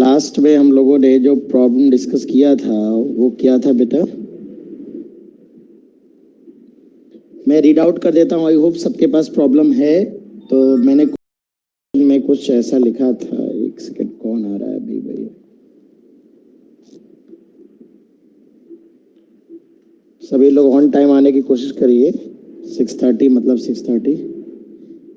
Last में हम लोगों ने जो प्रॉब्लम डिस्कस किया था वो क्या था बेटा? मैं रीड आउट कर देता हूँ, आई होप सबके पास प्रॉब्लम है। तो मैंने कुछ ऐसा लिखा था, एक सेकंड, कौन आ रहा है अभी भाई? सभी लोग ऑन टाइम आने की कोशिश करिए। 6:30 मतलब 6:30।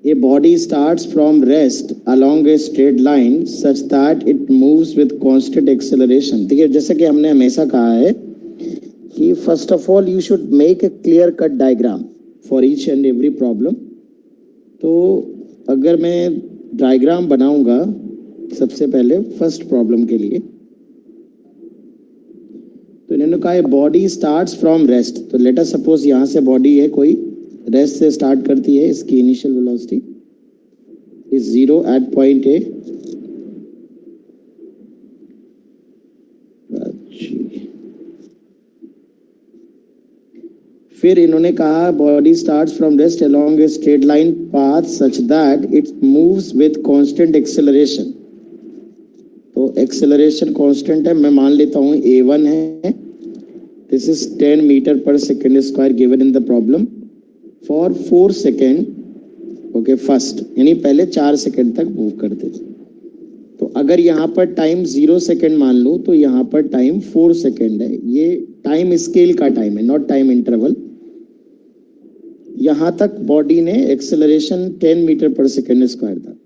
A body starts from rest along a straight line such that it moves with constant acceleration। देखिए, जैसे कि हमने हमेशा कहा है कि first of all you should make a clear cut diagram for each and every problem. तो अगर मैं डायग्राम बनाऊंगा सबसे पहले फर्स्ट प्रॉब्लम के लिए, तो इन्होंने कहा बॉडी स्टार्ट्स फ्रॉम रेस्ट। तो लेट अस सपोज यहाँ से बॉडी है, कोई रेस्ट से स्टार्ट करती है, इसकी initial velocity is 0 at point A. फिर इन्होंने कहा body starts from rest along a straight line path such that it moves with constant acceleration. तो एक्सेलरेशन कांस्टेंट है, मैं मान लेता हूं a1 है। This is 10 metre per second square given in the problem for 4 second. Okay, first यानी पहले 4 second तक मूव करते थे। तो अगर यहाँ पर टाइम 0 सेकेंड मान लूं तो यहाँ पर टाइम 4 सेकेंड है। ये टाइम स्केल का टाइम है, नॉट टाइम इंटरवल। यहां तक बॉडी ने acceleration 10 metre per second square था।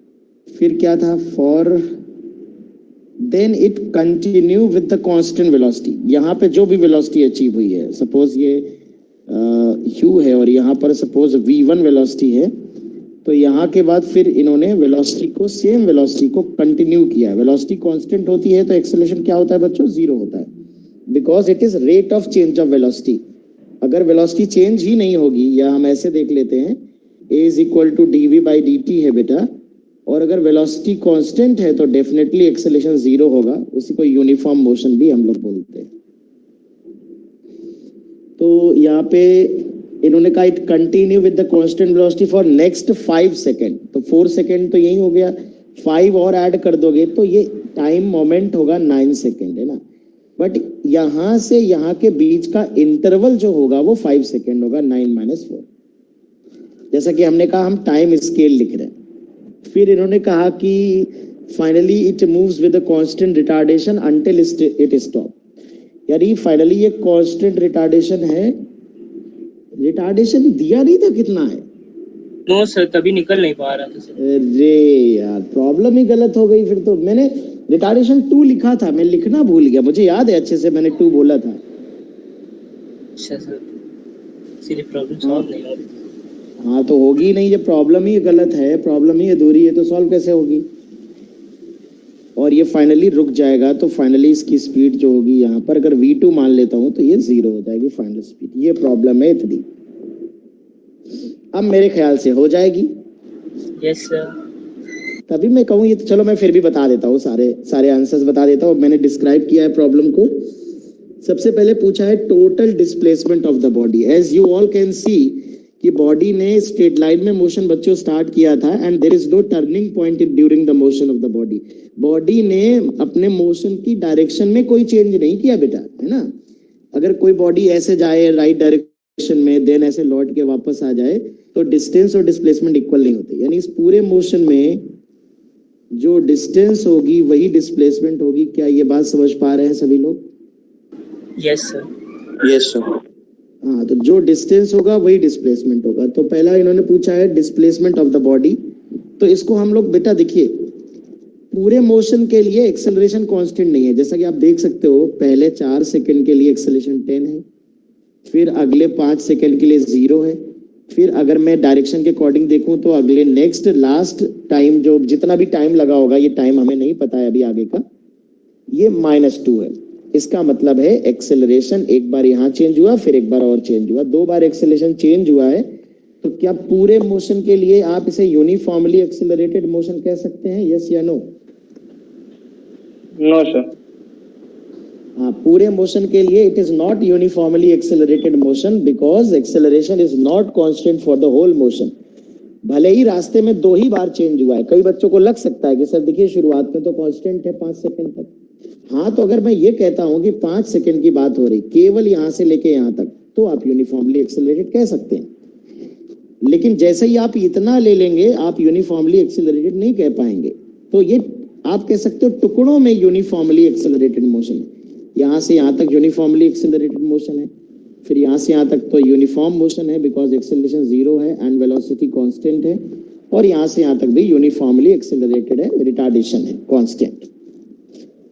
फिर क्या था? For then it continue with the constant velocity. यहाँ पे जो भी वेलोसिटी अचीव हुई है, सपोज ये u है और यहाँ पर सपोज v1 वेलोसिटी है, तो यहाँ के बाद फिर इन्होंने वेलोसिटी को, सेम वेलोसिटी को कंटिन्यू किया। वेलोसिटी कांस्टेंट होती है तो एक्सेलरेशन क्या होता है बच्चों? 0 होता है, because it is rate of change of velocity. अगर वेलोसिटी चेंज ही नहीं होगी, या हम ऐसे देख लेते हैं a is equal to dv/dt है बेटा, और अगर वेलोसिटी कांस्टेंट है तो डेफिनेटली एक्सेलरेशन 0 होगा। उसी को यूनिफॉर्म मोशन भी हम लोग बोलते हैं। तो यहाँ पे इन्होंने कहा it continue with the constant velocity for next 5 second. तो 4 सेकेंड तो यही हो गया, 5 और ऐड कर दोगे तो ये टाइम मोमेंट होगा 9 सेकेंड, है ना। बट यहां से यहाँ के बीच का इंटरवल जो होगा वो 5 सेकेंड होगा, 9 - 4। जैसा कि हमने कहा हम टाइम स्केल लिख रहे हैं। फिर इन्होंने कहा कि finally it moves with the constant retardation until it stop. यानी फाइनली ये कांस्टेंट रिटार्डेशन है। रिटार्डेशन दिया नहीं था कितना है? नो सर, तभी निकल नहीं पा रहा था सर। अरे यार, प्रॉब्लम ही गलत हो गई फिर तो। मैंने रिटार्डेशन 2 लिखा था, मैं लिखना भूल गया। मुझे याद है अच्छे से, मैंने 2 बोला था। अच्छा सर, इसीलिए प्रॉब्लम सॉल्व नहीं हो रही। हाँ तो होगी नहीं, ये प्रॉब्लम ही गलत है, प्रॉब्लम ही अधूरी है, तो सॉल्व कैसे होगी? और ये फाइनली रुक जाएगा, तो फाइनली इसकी स्पीड जो होगी यहाँ पर, अगर v2 मान लेता हूं तो ये 0 हो जाएगी फाइनल स्पीड। ये प्रॉब्लम है इतनी। अब मेरे ख्याल से हो जाएगी। Yes sir. तभी मैं कहूँ ये, तो चलो मैं फिर भी बता देता हूँ, सारे आंसर्स बता देता हूँ। मैंने डिस्क्राइब किया है प्रॉब्लम को। सबसे पहले पूछा है total displacement of the body. As you all can see कि बॉडी ने स्ट्रेट लाइन में मोशन बच्चों स्टार्ट किया था, and there is no turning point during the motion of the body. Body ने अपने मोशन की डायरेक्शन में कोई चेंज नहीं किया बेटा, है ना। अगर कोई बॉडी ऐसे जाए राइट डायरेक्शन में, देन ऐसे लौट के वापस आ जाए, तो डिस्टेंस और डिस्प्लेसमेंट इक्वल नहीं होते। यानी इस पूरे मोशन में जो डिस्टेंस होगी वही डिस्प्लेसमेंट होगी। क्या ये बात समझ पा रहे हैं सभी लोग? Yes sir. Yes sir. हाँ, तो जो डिस्टेंस होगा वही डिस्प्लेसमेंट होगा। तो पहला इन्होंने पूछा है डिस्प्लेसमेंट ऑफ द बॉडी। तो इसको हम लोग बेटा देखिए, पूरे मोशन के लिए एक्सेलरेशन कांस्टेंट नहीं है। जैसा कि आप देख सकते हो, पहले 4 सेकंड के लिए एक्सेलरेशन 10 है, फिर अगले 5 सेकंड के लिए 0 है, फिर अगर मैं डायरेक्शन के अकॉर्डिंग देखूं तो अगले नेक्स्ट लास्ट टाइम, जो जितना भी टाइम लगा होगा, ये टाइम हमें नहीं पता है अभी आगे का, ये -2 है। इसका मतलब है एक्सेलरेशन एक बार यहाँ चेंज हुआ, फिर एक बार और चेंज हुआ, 2 बार एक्सेलरेशन चेंज हुआ है। तो क्या पूरे मोशन के लिए आप इसे यूनिफॉर्मली एक्सेलरेटेड मोशन कह सकते हैं? यस या नो? No sir. हाँ, पूरे मोशन के लिए it is not uniformly accelerated motion, because acceleration is not constant for the whole motion. भले ही रास्ते में 2 ही बार चेंज हुआ है। कई बच्चों को लग सकता है कि सर देखिए शुरुआत में तो कांस्टेंट है 5 सेकंड तक। हाँ, तो अगर मैं ये कहता हूं कि 5 सेकंड की बात हो रही केवल यहां से लेके यहां तक, तो आप यूनिफॉर्मली एक्सेलरेटेड कह सकते हैं। लेकिन जैसे ही आप इतना ले लेंगे, आप यूनिफॉर्मली एक्सेलरेटेड नहीं कह पाएंगे। तो ये आप कह सकते हो टुकड़ों में यूनिफॉर्मली एक्सेलरेटेड मोशन है। यहां से यहां तक यूनिफॉर्मली एक्सेलरेटेड मोशन है, फिर यहां से यहां तक तो यूनिफॉर्म मोशन है बिकॉज एक्सेलरेशन 0 है एंड वेलोसिटी कांस्टेंट है, और यहां से यहां तक भी यूनिफॉर्मली एक्सेलरेटेड है, रिटार्डेशन है कांस्टेंट।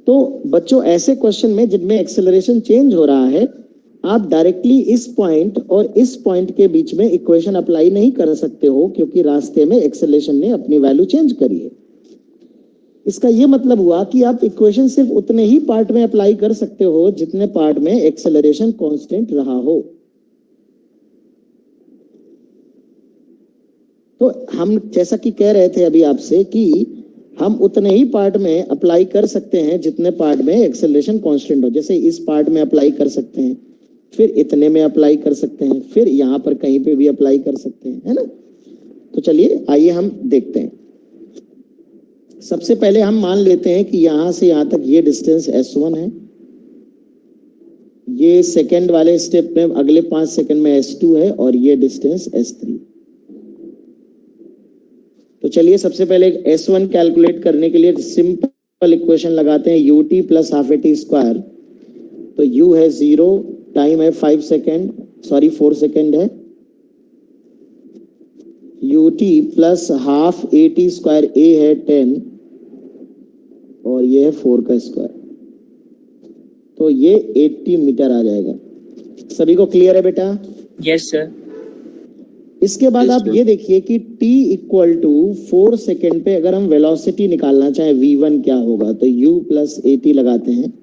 तो बच्चों ऐसे क्वेश्चन में जिनमें एक्सेलरेशन चेंज हो रहा है, आप डायरेक्टली इस पॉइंट और इस पॉइंट के बीच में इक्वेशन अप्लाई नहीं कर सकते हो, क्योंकि रास्ते में एक्सेलरेशन ने अपनी वैल्यू चेंज करी है। इसका यह मतलब हुआ कि आप इक्वेशन सिर्फ उतने ही पार्ट में अप्लाई कर सकते हो जितने पार्ट में एक्सेलरेशन कांस्टेंट रहा हो। तो हम जैसा कि कह रहे थे अभी आपसे कि हम उतने ही पार्ट में अप्लाई कर सकते हैं जितने पार्ट में एक्सेलरेशन कांस्टेंट हो। जैसे इस पार्ट में अप्लाई कर सकते हैं, फिर इतने में अप्लाई कर सकते हैं, फिर यहां पर कहीं पे भी अप्लाई कर सकते हैं, है ना। तो चलिए आइए हम देखते हैं। सबसे पहले हम मान लेते हैं कि यहां से यहां तक ये डिस्टेंस S1 है, ये सेकंड वाले स्टेप में अगले 5 सेकंड में S2 है, और ये डिस्टेंस S3। तो चलिए सबसे पहले S1 कैलकुलेट करने के लिए सिंपल इक्वेशन लगाते हैं, ut plus half AT square. तो u है 0, टाइम है 4 सेकेंड है, ut plus half AT square a है 10, और ये है 4 का स्क्वायर, तो ये 80 मीटर आ जाएगा। सभी को क्लियर है बेटा? Yes sir. इसके बाद आप ये देखिए कि t इक्वल टू 4 सेकेंड पे अगर हम वेलोसिटी निकालना चाहें v1 क्या होगा, तो u प्लस AT लगाते हैं।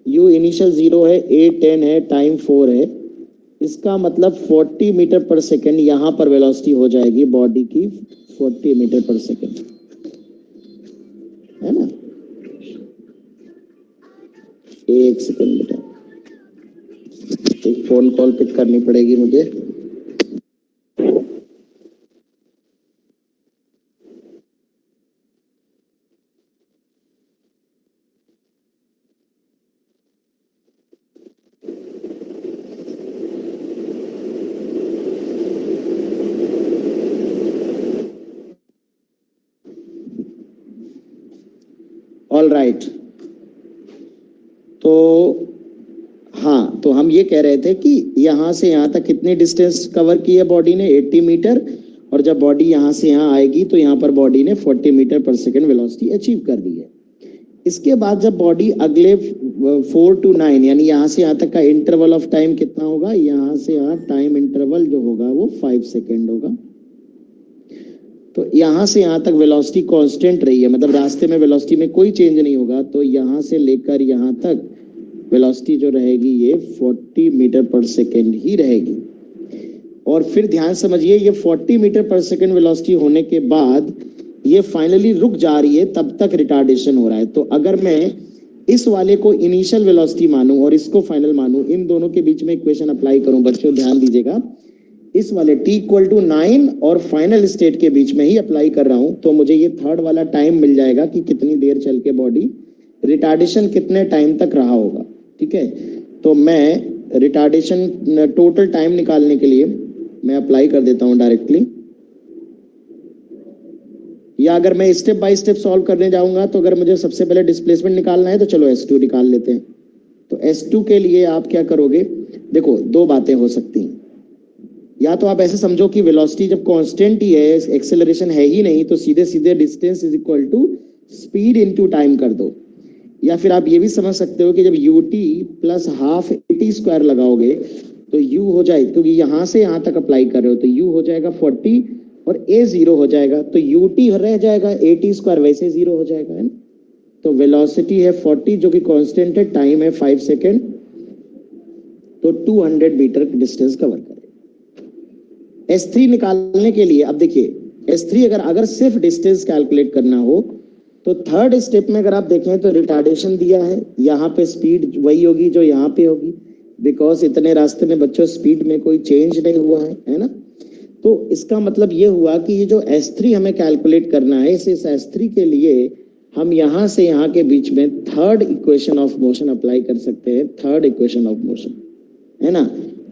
u इनिशियल 0 है, a 10 है, टाइम 4 है। इसका मतलब 40 मीटर पर सेकेंड यहां पर वेलोसिटी हो जाएगी बॉडी की 40 मीटर पर सेकेंड, है ना। एक सेकेंड बेटा, एक फोन कॉल पिक करनी पड़ेगी मुझे। All right. तो हाँ, तो हम ये कह रहे थे कि यहां से यहां तक कितनी डिस्टेंस कवर की है बॉडी ने, 80 मीटर, और जब बॉडी यहां से यहां आएगी तो यहां पर बॉडी ने 40 metre per second velocity achieve कर दी है। इसके बाद जब बॉडी अगले 4 to 9 यानी यहां से यहां तक का इंटरवल ऑफ टाइम कितना होगा, यहां से यहां टाइम इंटरवल जो होगा वो 5 सेकेंड होगा। तो यहां से यहां तक वेलोसिटी कांस्टेंट रही है, मतलब रास्ते में वेलोसिटी में कोई चेंज नहीं होगा। तो यहां से लेकर यहां तक वेलोसिटी जो रहेगी ये 40 मीटर पर सेकेंड ही रहेगी। और फिर ध्यान समझिए, ये 40 मीटर पर सेकेंड वेलोसिटी होने के बाद ये फाइनली रुक जा रही है, तब तक रिटार्डेशन हो रहा है। तो अगर मैं इस वाले को इनिशियल वेलोसिटी मानूं और इसको फाइनल मानूं, इन दोनों के बीच में इक्वेशन अप्लाई करूं, बच्चों ध्यान दीजिएगा, इस वाले t इक्वल टू 9 और फाइनल स्टेट के बीच में ही अप्लाई कर रहा हूं, तो मुझे ये थर्ड वाला टाइम मिल जाएगा कि कितनी देर चल के बॉडी रिटार्डेशन कितने टाइम तक रहा होगा। ठीक है, तो मैं रिटार्डेशन टोटल टाइम निकालने के लिए मैं अप्लाई कर देता हूं डायरेक्टली, या अगर मैं स्टेप बाय स्टेप सॉल्व करने जाऊंगा तो अगर मुझे सबसे पहले डिस्प्लेसमेंट निकालना है तो चलो S2 निकाल लेते हैं। तो S2 के लिए आप क्या करोगे, देखो दो बातें हो सकती हैं, या तो आप ऐसे समझो कि वेलोसिटी जब कांस्टेंट ही है, एक्सेलरेशन है ही नहीं, तो सीधे सीधे distance is equal to speed into time कर दो। या फिर आप ये भी समझ सकते हो कि जब ut plus half AT square लगाओगे तो u हो जाए, क्योंकि यहां से यहां तक अप्लाई कर रहे हो, तो u हो जाएगा 40 और a 0 हो जाएगा, तो ut रह जाएगा, AT स्क्वायर वैसे 0 हो जाएगा, है ना। तो वेलोसिटी है 40 जो कि कांस्टेंट है, टाइम है 5 सेकेंड, तो 200 मीटर डिस्टेंस कवर करें। S3 निकालने के लिए अब देखिए S3 अगर सिर्फ डिस्टेंस कैलकुलेट करना हो तो थर्ड स्टेप में अगर आप देखें तो रिटार्डेशन दिया है, यहाँ पे स्पीड वही होगी जो यहाँ पे होगी, बिकॉज इतने रास्ते में बच्चों स्पीड में कोई चेंज नहीं हुआ है ना। तो इसका मतलब ये हुआ कि ये जो S3 हमें कैलकुलेट करना है, इस S3 के लिए हम यहां से यहां के बीच में third equation of motion apply कर सकते हैं, थर्ड इक्वेशन ऑफ मोशन, है ना।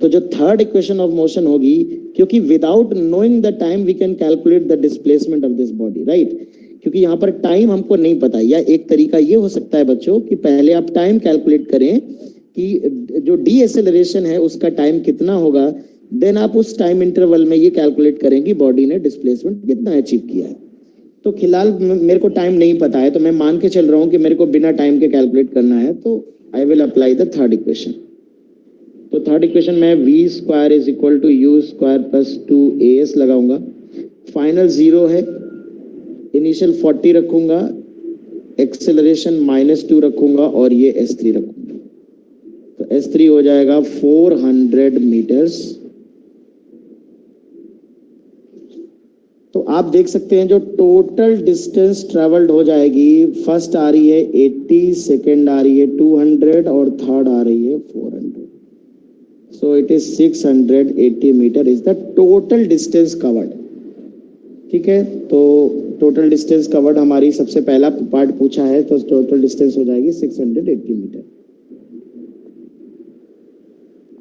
तो जो थर्ड इक्वेशन ऑफ मोशन होगी, क्योंकि without knowing the time we can calculate the displacement of this body, right. क्योंकि यहाँ पर टाइम हमको नहीं पता, या एक तरीका ये हो सकता है बच्चों कि पहले आप टाइम कैलकुलेट करें कि जो डीएसेलरेशन है उसका टाइम कितना होगा, देन आप उस टाइम इंटरवल में ये कैलकुलेट करें कि बॉडी ने डिस्प्लेसमेंट कितना अचीव किया है। तो फिलहाल मेरे को टाइम नहीं पता है, तो मैं मान के चल रहा हूं कि मेरे को बिना टाइम के कैलकुलेट करना है, तो I will apply the third equation. तो थर्ड इक्वेशन में v square is equal to u square plus 2as लगाऊंगा, फाइनल 0 है, इनिशियल 40 रखूंगा, एक्सेलरेशन -2 रखूंगा और ये s3 रखूंगा। तो s3 हो जाएगा 400 मीटर्स। तो आप देख सकते हैं जो टोटल डिस्टेंस ट्रेवल्ड हो जाएगी, फर्स्ट आ रही है 80, सेकेंड आ रही है 200 और थर्ड आ रही है 400। So it is 680 metre is the total distance covered. ठीक है, तो टोटल डिस्टेंस कवर्ड हमारी सबसे पहला पार्ट पूछा है, तो टोटल डिस्टेंस हो जाएगी 680 मीटर।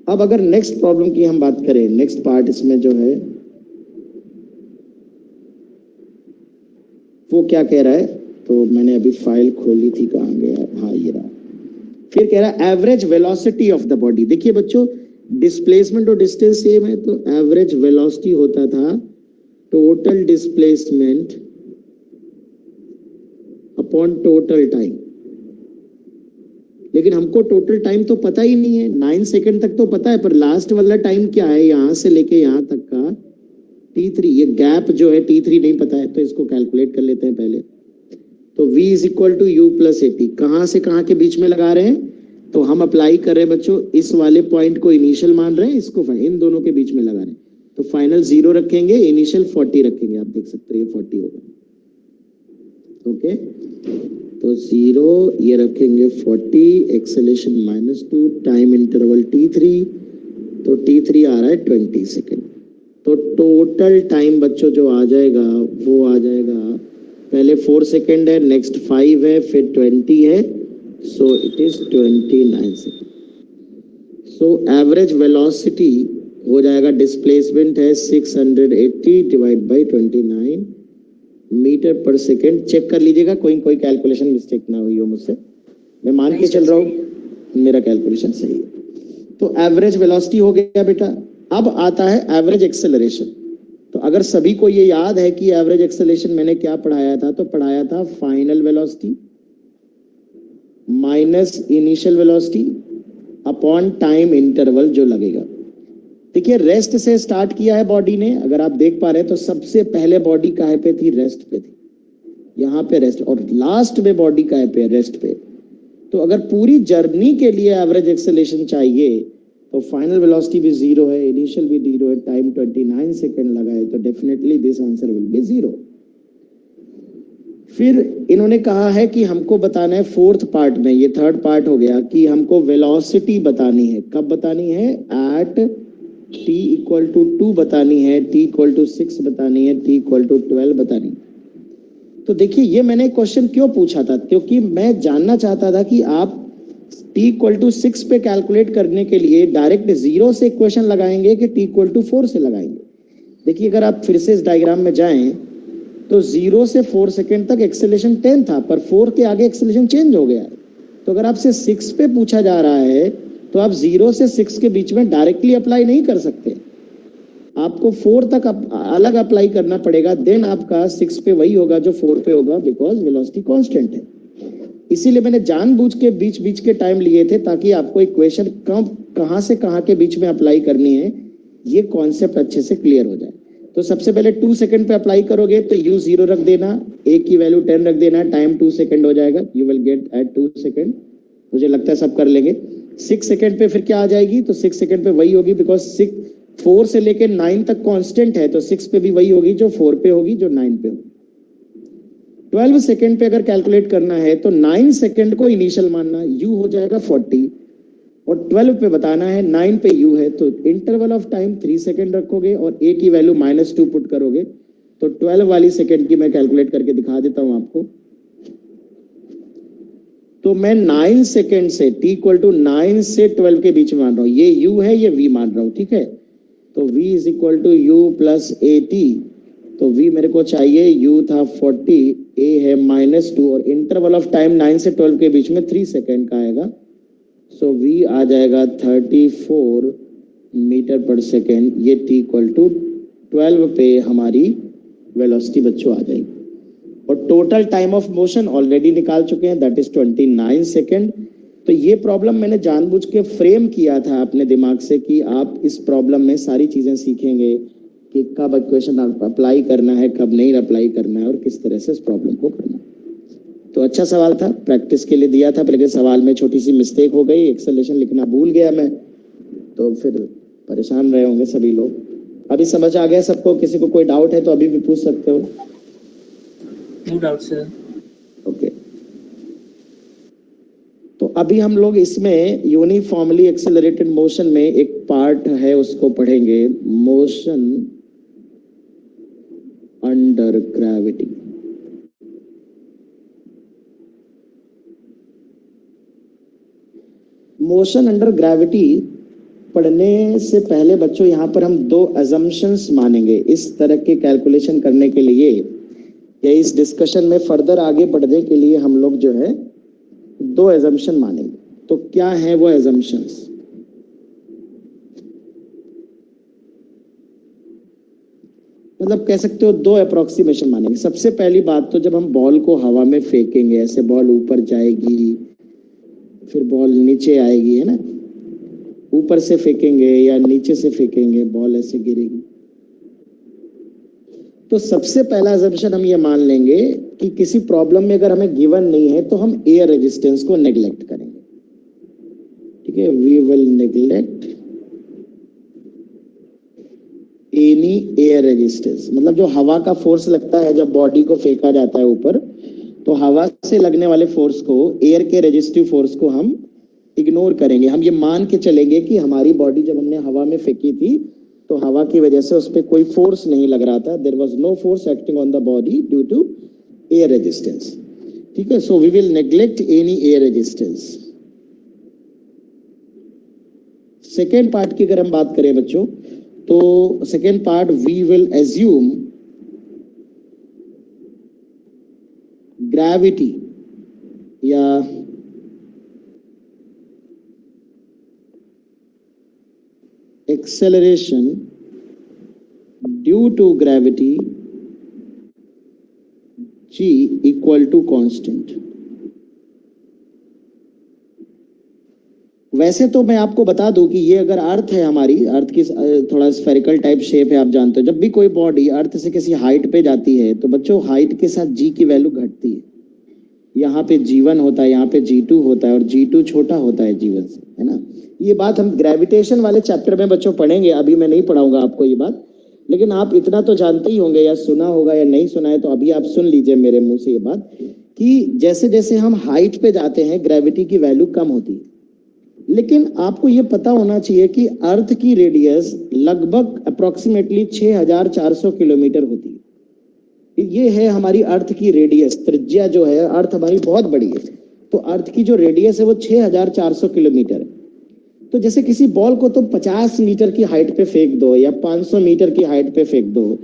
अब अगर नेक्स्ट प्रॉब्लम की हम बात करें, नेक्स्ट पार्ट इसमें जो है वो क्या कह रहा है, तो मैंने अभी फाइल खोली थी, कहाँ गया, हाँ ये रहा। फिर कह रहा है average velocity of the body. देखिए बच्चों, डिस्प्लेसमेंट और डिस्टेंस सेम है, तो एवरेज वेलोसिटी होता था total displacement upon total time. लेकिन हमको टोटल टाइम तो पता ही नहीं है, 9 सेकंड तक तो पता है, पर लास्ट वाला टाइम क्या है यहां से लेके यहां तक का t3, ये गैप जो है t3 नहीं पता है, तो इसको कैलकुलेट कर लेते हैं पहले। तो v is equal to u plus A T, कहां से कहां के बीच में लगा रहे हैं, तो हम अप्लाई कर रहे हैं बच्चों, इस वाले पॉइंट को इनिशियल मान रहे हैं, इसको इन दोनों के बीच में लगा रहे हैं। तो फाइनल 0 रखेंगे, इनिशियल 40 रखेंगे, आप देख सकते हैं ये 40 होगा। ओके, तो 0 ये रखेंगे 40, एक्सेलेरेशन -2, टाइम इंटरवल t3, तो t3 आ रहा है 20 सेकेंड। तो टोटल टाइम बच्चों जो आ जाएगा वो आ जाएगा, पहले 4 सेकेंड है, नेक्स्ट 5 है, फिर 20 है, सो it is 29 second. So average velocity हो जाएगा, डिस्प्लेसमेंट है 680 divide by 29 metre per second. Check कर लीजिएगा कोई कैलकुलेशन मिस्टेक ना हुई हो मुझसे, मैं मान के चल रहा हूँ मेरा कैलकुलेशन सही है। तो एवरेज वेलोसिटी हो गया बेटा। अब आता है एवरेज एक्सेलरेशन। तो अगर सभी को ये याद है कि एवरेज एक्सेलरेशन मैंने क्या पढ़ाया था, तो पढ़ाया था final velocity minus initial velocity upon time interval जो लगेगा। देखिए रेस्ट से स्टार्ट किया है बॉडी ने, अगर आप देख पा रहे हैं तो सबसे पहले बॉडी कहाँ पे थी, रेस्ट पे थी, यहाँ पे रेस्ट, और लास्ट में बॉडी कहाँ पे, रेस्ट पे। तो अगर पूरी जर्नी के लिए एवरेज एक्सेलरेशन चाहिए तो फाइनल वेलोसिटी भी 0 है, इनिशियल भी 0 है, टाइम 29 सेकेंड लगा है, तो definitely this answer will be 0। फिर इन्होंने कहा है कि हमको बताना है फोर्थ पार्ट में, ये थर्ड पार्ट हो गया, कि हमको वेलोसिटी बतानी है। कब बतानी है, एट t इक्वल टू 2 बतानी है, t इक्वल टू 6 बतानी है, t इक्वल टू 12 बतानी है। तो देखिए ये मैंने क्वेश्चन क्यों पूछा था, क्योंकि मैं जानना चाहता था कि आप t इक्वल टू 6 पे कैलकुलेट करने के लिए डायरेक्ट 0 से इक्वेशन लगाएंगे कि t इक्वल टू 4 से लगाएंगे। देखिए अगर आप फिर से इस डायग्राम में जाएं तो 0 से 4 सेकेंड तक एक्सेलरेशन 10 था, पर 4 के आगे एक्सेलरेशन चेंज हो गया है। तो अगर आपसे 6 पे पूछा जा रहा है तो आप 0 से 6 के बीच में डायरेक्टली अप्लाई नहीं कर सकते, आपको 4 तक अलग अप्लाई करना पड़ेगा, देन आपका 6 पे वही होगा जो 4 पे होगा, बिकॉज वेलोसिटी कांस्टेंट है। इसीलिए मैंने जानबूझ के बीच बीच के टाइम लिए थे, ताकि आपको इक्वेशन कहां से कहां के बीच में अप्लाई करनी है ये कॉन्सेप्ट अच्छे से क्लियर हो जाए। तो सबसे पहले 2 सेकंड पे अप्लाई करोगे तो u 0 रख देना, a की वैल्यू 10 रख देना, टाइम 2 सेकंड हो जाएगा, you will get at 2 second. मुझे लगता है सब कर लेंगे। 6 सेकंड पे फिर क्या आ जाएगी, तो 6 सेकंड पे वही होगी, बिकॉज 4 से लेके 9 तक कांस्टेंट है, तो 6 पे भी वही होगी जो 4 पे होगी, जो 9 पे होगी। 12 सेकंड पे अगर कैलकुलेट करना है तो 9 सेकंड को इनिशियल मानना, u हो जाएगा 40 और 12 पे बताना है, 9 पे u है, तो इंटरवल ऑफ टाइम 3 सेकेंड रखोगे और a की वैल्यू -2 पुट करोगे, तो 12 वाली सेकेंड की मैं कैलकुलेट करके दिखा देता हूं आपको। तो मैं 9 सेकेंड से t इक्वल टू 9 से 12 के बीच में मान रहा हूं, ये u है, ये v मान रहा हूं, ठीक है। तो v is equal to u plus at, तो v मेरे को चाहिए, u था 40, a है -2 और इंटरवल ऑफ टाइम 9 से 12 के बीच में 3 सेकेंड का आएगा, सो v आ जाएगा 34 मीटर पर सेकेंड। ये t इक्वल टू 12 पे हमारी वेलोसिटी बच्चों आ जाएगी। और total time of motion already निकाल चुके हैं, दैट इज 29 सेकेंड। तो ये प्रॉब्लम मैंने जानबूझ के फ्रेम किया था अपने दिमाग से कि आप इस प्रॉब्लम में सारी चीजें सीखेंगे कि कब इक्वेशन अप्लाई करना है, कब नहीं अप्लाई करना है और किस तरह से इस प्रॉब्लम को करना है। तो अच्छा सवाल था, प्रैक्टिस के लिए दिया था, लेकिन सवाल में छोटी सी मिस्टेक हो गई, एक्सेलेरेशन लिखना भूल गया मैं, तो फिर परेशान रहे होंगे सभी लोग। अभी समझ आ गया सबको? किसी को कोई डाउट है तो अभी भी पूछ सकते हो। No doubt sir. ओके, तो अभी हम लोग इसमें यूनिफॉर्मली एक्सेलरेटेड मोशन में एक पार्ट है उसको पढ़ेंगे, motion under gravity. Motion under gravity पढ़ने से पहले बच्चों यहाँ पर हम 2 अजम्पशंस मानेंगे इस तरह के कैलकुलेशन करने के लिए, या इस डिस्कशन में फर्दर आगे बढ़ने के लिए हम लोग जो है 2 अजम्पशन मानेंगे। तो क्या है वो अजम्पशंस? मतलब कह सकते हो 2 अप्रोक्सीमेशन मानेंगे। सबसे पहली बात तो जब हम बॉल को हवा में फेंकेंगे, ऐसे बॉल ऊपर जाएगी, फिर बॉल नीचे आएगी, है ना, ऊपर से फेंकेंगे या नीचे से फेंकेंगे, बॉल ऐसे गिरेगी। तो सबसे पहला अजम्पशन हम ये मान लेंगे कि किसी प्रॉब्लम में अगर हमें गिवन नहीं है तो हम एयर रेजिस्टेंस को नेग्लेक्ट करेंगे, ठीक है। We will neglect any air resistance, मतलब जो हवा का फोर्स लगता है जब बॉडी को फेंका जाता है ऊपर, तो हवा से लगने वाले फोर्स को, एयर के रेजिस्टिव फोर्स को हम इग्नोर करेंगे। हम ये मान के चलेंगे कि हमारी बॉडी जब हमने हवा में फेंकी थी तो हवा की वजह से उस पर कोई फोर्स नहीं लग रहा था, there was no force acting on the body due to air resistance, ठीक है। So we will neglect any air resistance. Second part की अगर हम बात करें बच्चों, तो second part, we will assume gravity या acceleration due to gravity g equal to constant। वैसे तो मैं आपको बता दूं कि ये अगर अर्थ है, हमारी अर्थ की थोड़ा स्फेरिकल टाइप शेप है, आप जानते हो जब भी कोई बॉडी अर्थ से किसी हाइट पे जाती है तो बच्चों हाइट के साथ जी की वैल्यू घटती है। यहाँ पे G1 होता है, यहाँ पे G2 होता है और G2 छोटा होता है G1 से, है ना। ये बात हम ग्रेविटेशन वाले चैप्टर में बच्चों पढ़ेंगे, अभी मैं नहीं पढ़ाऊंगा आपको ये बात, लेकिन आप इतना तो जानते ही होंगे, या सुना होगा या नहीं सुना है, तो अभी आप सुन लीजिए मेरे मुंह से ये बात कि जैसे जैसे हम हाइट पे जाते हैं ग्रेविटी की वैल्यू कम होती है। लेकिन आपको ये पता होना चाहिए कि अर्थ की रेडियस लगभग अप्रोक्सीमेटली 6400 किलोमीटर होती है। ये है हमारी अर्थ की रेडियस, त्रिज्या जो है, अर्थ हमारी बहुत बड़ी है, तो अर्थ की जो रेडियस है वो 6400 किलोमीटर है। तो जैसे किसी बॉल को तुम 50 मीटर की हाइट पे फेंक दो या 500 मीटर की हाइट पे फेंक दो,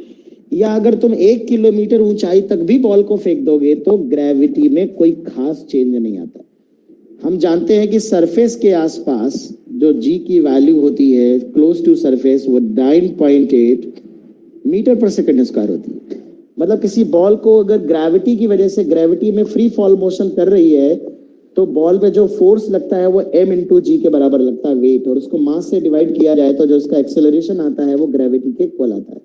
या अगर तुम 1 किलोमीटर ऊंचाई तक भी बॉल को फेंक दोगे तो ग्रेविटी में कोई खास चेंज नहीं आता। हम जानते हैं कि सरफेस के आसपास जो जी की वैल्यू होती है क्लोज टू सरफेस, वो 9.8 मीटर पर सेकेंड स्क्वायर होती है। मतलब किसी बॉल को अगर ग्रेविटी की वजह से, ग्रेविटी में फ्री फॉल मोशन कर रही है, तो बॉल पे जो फोर्स लगता है वो m इंटू जी के बराबर लगता है वेट, और उसको मास से डिवाइड किया जाए तो जो उसका एक्सेलरेशन आता है वो ग्रेविटी के इक्वल आता है।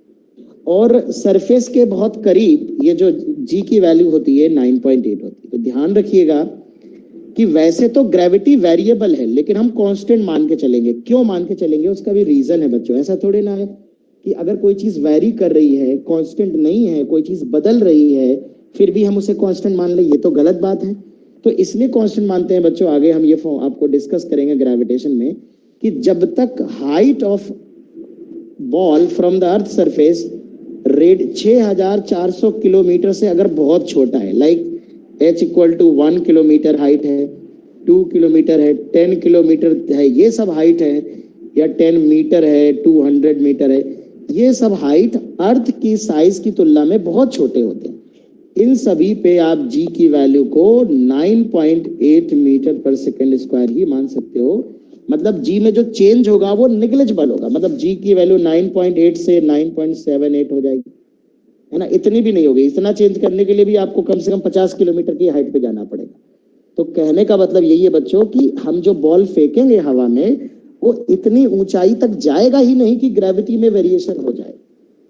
और सरफेस के बहुत करीब ये जो जी की वैल्यू होती है 9.8 होती है। तो ध्यान रखिएगा कि वैसे तो ग्रेविटी वेरिएबल है, लेकिन हम कांस्टेंट मान के चलेंगे। क्यों मान के चलेंगे, उसका भी रीजन है बच्चों। ऐसा थोड़ी ना है कि अगर कोई चीज वेरी कर रही है, कांस्टेंट नहीं है, कोई चीज बदल रही है, फिर भी हम उसे कांस्टेंट मान ले, ये तो गलत बात है। तो इसलिए कांस्टेंट मानते हैं बच्चों, आगे हम ये आपको डिस्कस करेंगे ग्रेविटेशन में, कि जब तक height of ball from the earth surface red 6400 kilometre से अगर बहुत छोटा है, like h equal to 1 kilometre height है, 2 किलोमीटर है, 10 किलोमीटर है, ये सब हाइट है, या 10 मीटर है, 200 मीटर है, ये सब हाइट अर्थ की साइज की तुलना में बहुत छोटे होते हैं। इन सभी पे आप g की वैल्यू को 9.8 मीटर पर सेकेंड स्क्वायर ही मान सकते हो। मतलब g में जो चेंज होगा वो निग्लिजिबल होगा, मतलब g की वैल्यू 9.8 से 9.78 हो जाएगी, है ना, इतनी भी नहीं होगी। इतना चेंज करने के लिए भी आपको कम से कम 50 किलोमीटर की हाइट पे जाना पड़ेगा। तो कहने का मतलब यही है बच्चों कि हम जो बॉल फेंकेंगे हवा में वो इतनी ऊंचाई तक जाएगा ही नहीं कि ग्रेविटी में वेरिएशन हो जाए।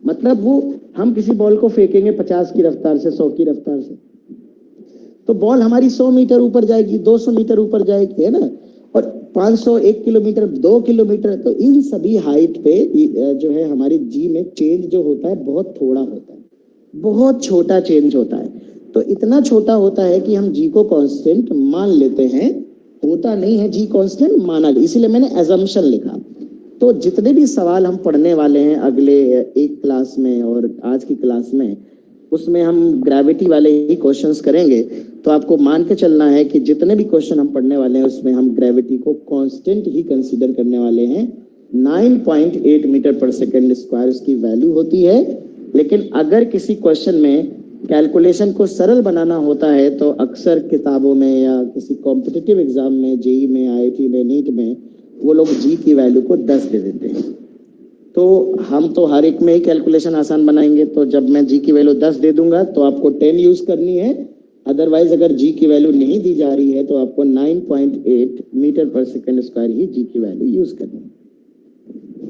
मतलब वो हम किसी बॉल को फेंकेंगे 50 की रफ्तार से, 100 की रफ्तार से, तो बॉल हमारी 100 मीटर ऊपर जाएगी, 200 मीटर ऊपर जाएगी, है ना, और 500, 1 किलोमीटर, 2 किलोमीटर, तो इन सभी हाइट पे जो है हमारी जी में चेंज जो होता है बहुत थोड़ा होता है, बहुत छोटा चेंज होता है। तो इतना छोटा होता है कि हम जी को कांस्टेंट मान लेते हैं, होता नहीं है जी कांस्टेंट, माना, इसीलिए मैंने एजम्पशन लिखा। तो जितने भी सवाल हम पढ़ने वाले हैं अगले एक क्लास में और आज की क्लास में, उसमें हम ग्रेविटी वाले ही क्वेश्चंस करेंगे। तो आपको मान के चलना है कि जितने भी क्वेश्चन हम पढ़ने वाले हैं उसमें हम ग्रेविटी को कांस्टेंट ही कंसीडर करने वाले हैं। 9.8 मीटर पर सेकेंड स्क्वायर उसकी वैल्यू होती है। लेकिन अगर किसी क्वेश्चन में कैलकुलेशन को सरल बनाना होता है तो अक्सर किताबों में या किसी कॉम्पिटिटिव एग्जाम में, जेई में, आईआईटी में, नीट में, वो लोग जी की वैल्यू को 10 दे देते हैं। तो हम तो हर एक में ही कैलकुलेशन आसान बनाएंगे। तो जब मैं जी की वैल्यू 10 दे दूंगा तो आपको 10 यूज करनी है। अदरवाइज अगर जी की वैल्यू नहीं दी जा रही है तो आपको 9.8 मीटर पर सेकेंड स्क्वायर ही जी की वैल्यू यूज करनी है।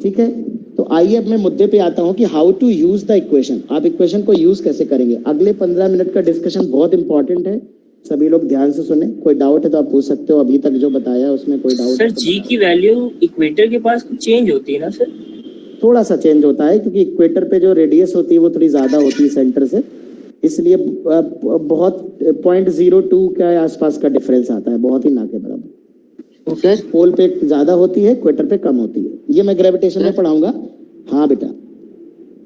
ठीक है, तो आइए अब मैं मुद्दे पे आता हूं कि how to use the equation. आप इक्वेशन को यूज कैसे करेंगे। अगले 15 मिनट का डिस्कशन बहुत इंपॉर्टेंट है, सभी लोग ध्यान से सुने। कोई डाउट है तो आप पूछ सकते हो, अभी तक जो बताया उसमें कोई डाउट सर जी की वैल्यू इक्वेटर के पास कुछ चेंज होती है ना सर? थोड़ा सा चेंज होता है क्योंकि इक्वेटर पे जो रेडियस होती है वो थोड़ी ज्यादा होती है सेंटर से, इसलिए बहुत 0.02 के आसपास का डिफरेंस आता है, बहुत ही ना के बराबर। सर पोल पे ज्यादा होती है, इक्वेटर पे कम होती है, ये मैं ग्रेविटेशन में पढ़ाऊंगा। हाँ बेटा।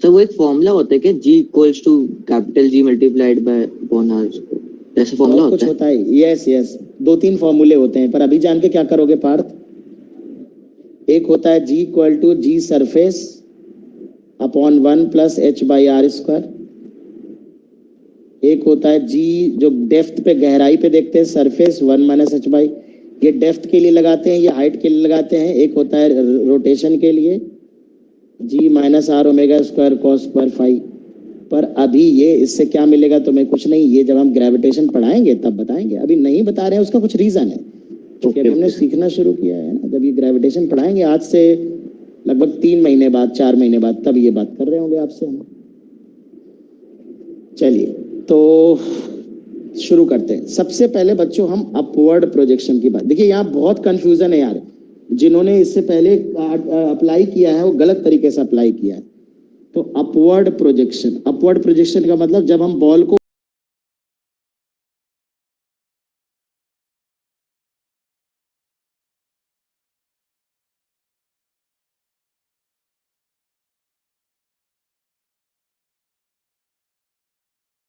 सर वो एक फॉर्मूला होता है कि G equals to capital G multiplied by upon R, ऐसा फॉर्मूला होता है? कुछ होता है, यस यस, 2-3 फॉर्मूले होते हैं, पर अभी जान के क्या करोगे पार्थ। एक होता है G equal to G surface upon 1 plus H by R square. एक होता है G जो डेप्थ पे, गहराई पे देखते हैं, सरफेस 1 माइनस H बाई, ये डेप्थ के लिए लगाते हैं, ये हाइट के लिए लगाते हैं। एक होता है रोटेशन के लिए, G minus R omega square cos square phi. पर अभी ये इससे क्या मिलेगा तुम्हें, कुछ नहीं, ये जब हम ग्रेविटेशन पढ़ाएंगे तब बताएंगे, अभी नहीं बता रहे हैं, उसका कुछ रीजन है क्योंकि अभी हमने सीखना शुरू किया है ना। जब ये ग्रेविटेशन पढ़ाएंगे आज से लगभग 3 महीने बाद, 4 महीने बाद, तब ये बात कर रहे होंगे आपसे हम। चलिए तो शुरू करते हैं। सबसे पहले बच्चों हम अपवर्ड प्रोजेक्शन की बात, देखिए यहाँ बहुत कंफ्यूजन है यार, जिन्होंने इससे पहले अप्लाई किया है वो गलत तरीके से अप्लाई किया है। तो अपवर्ड प्रोजेक्शन का मतलब जब हम बॉल को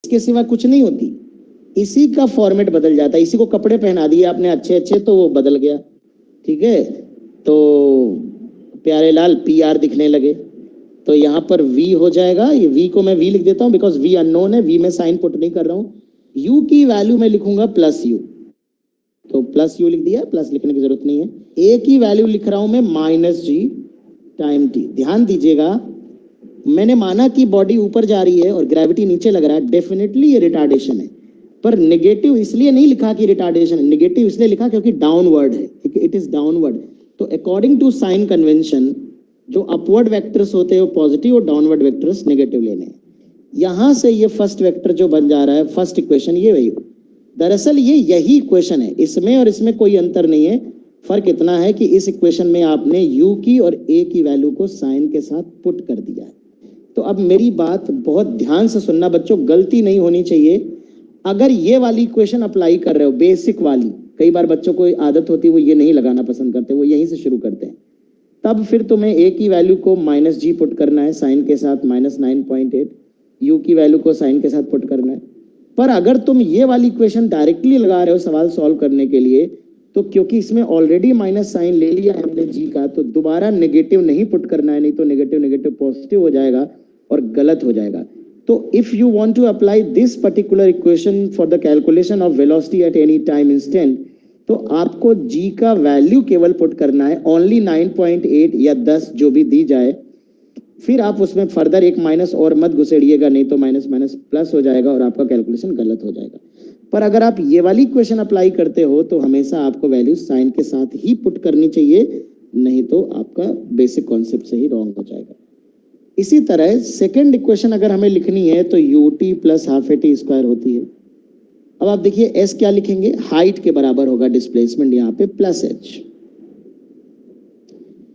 इसके सिवा कुछ नहीं होती, इसी का फॉर्मेट बदल जाता है। इसी को कपड़े पहना दिए आपने अच्छे अच्छे तो वो बदल गया, ठीक है। तो प्यारे लाल PR दिखने लगे, तो यहाँ पर V हो जाएगा, ये V को मैं V लिख देता हूँ बिकॉज V अननोन है, V में साइन पुट नहीं कर रहा हूँ। U की वैल्यू में लिखूंगा प्लस U, तो प्लस U लिख दिया, प्लस लिखने की जरूरत नहीं है। A की वैल्यू लिख रहा हूं मैं माइनस G टाइम T। ध्यान दीजिएगा, मैंने माना कि बॉडी ऊपर जा रही है और ग्रेविटी नीचे लग रहा है, डेफिनेटली ये रिटार्डेशन है, पर नेगेटिव इसलिए नहीं लिखा कि रिटार्डेशन है, नेगेटिव इसलिए लिखा क्योंकि डाउनवर्ड है, इट इज डाउनवर्ड। तो अकॉर्डिंग टू साइन कन्वेंशन जो अपवर्ड वेक्टर्स होते हैं वो पॉजिटिव और डाउनवर्ड वेक्टर्स नेगेटिव लेने हैं। यहां से ये फर्स्ट वेक्टर जो बन जा रहा है, फर्स्ट इक्वेशन, ये वही, दरअसल ये यही इक्वेशन है, इसमें और इसमें कोई अंतर नहीं है। फर्क इतना है कि इस इक्वेशन में आपने U की और A की वैल्यू को साइन के साथ पुट कर दिया है। तो अब मेरी बात बहुत ध्यान से सुनना बच्चों, गलती नहीं होनी चाहिए। अगर ये वाली इक्वेशन अप्लाई कर रहे हो, बेसिक वाली, कई बार बच्चों को आदत होती है वो ये नहीं लगाना पसंद करते, वो यहीं से शुरू करते हैं, तब फिर तुम्हें a की वैल्यू को माइनस जी पुट करना है साइन के साथ -9.8, u की वैल्यू को साइन के साथ पुट करना है। पर अगर तुम ये वाली इक्वेशन डायरेक्टली लगा रहे हो सवाल सॉल्व करने के लिए, तो क्योंकि इसमें ऑलरेडी माइनस साइन ले लिया हमने जी का, तो दोबारा नेगेटिव नहीं पुट करना है, नहीं तो नेगेटिव नेगेटिव पॉजिटिव हो जाएगा और गलत हो जाएगा। तो if you want to apply this particular equation for the calculation of velocity at any time instant, तो आपको g का वैल्यू केवल पुट करना है, ओनली 9.8 या 10 जो भी दी जाए, फिर आप उसमें फर्दर एक माइनस और मत घुसेड़िएगा, नहीं तो माइनस माइनस प्लस हो जाएगा और आपका कैलकुलेशन गलत हो जाएगा। पर अगर आप ये वाली इक्वेशन अप्लाई करते हो तो हमेशा आपको वैल्यू साइन के साथ ही पुट करनी चाहिए, नहीं तो आपका बेसिक कॉन्सेप्ट से ही रॉन्ग हो जाएगा। इसी तरह सेकेंड इक्वेशन अगर हमें लिखनी है तो ut plus half A T square होती है। अब आप देखिए s क्या लिखेंगे, हाइट के बराबर होगा डिस्प्लेसमेंट यहाँ पे प्लस h,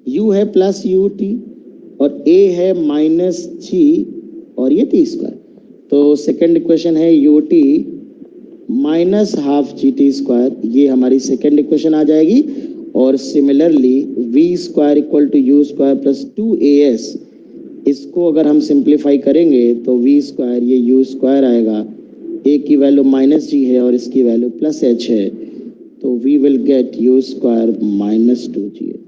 u है प्लस ut और a है माइनस g और ये टी स्क्वायर। तो सेकेंड इक्वेशन है ut minus half G T square, ये हमारी सेकेंड इक्वेशन आ जाएगी। और similarly v square equal to u square plus 2as, इसको अगर हम सिंप्लीफाई करेंगे तो v स्क्वायर ये u स्क्वायर आएगा, a की वैल्यू माइनस जी है और इसकी वैल्यू प्लस h है, तो we will get u square minus 2gh।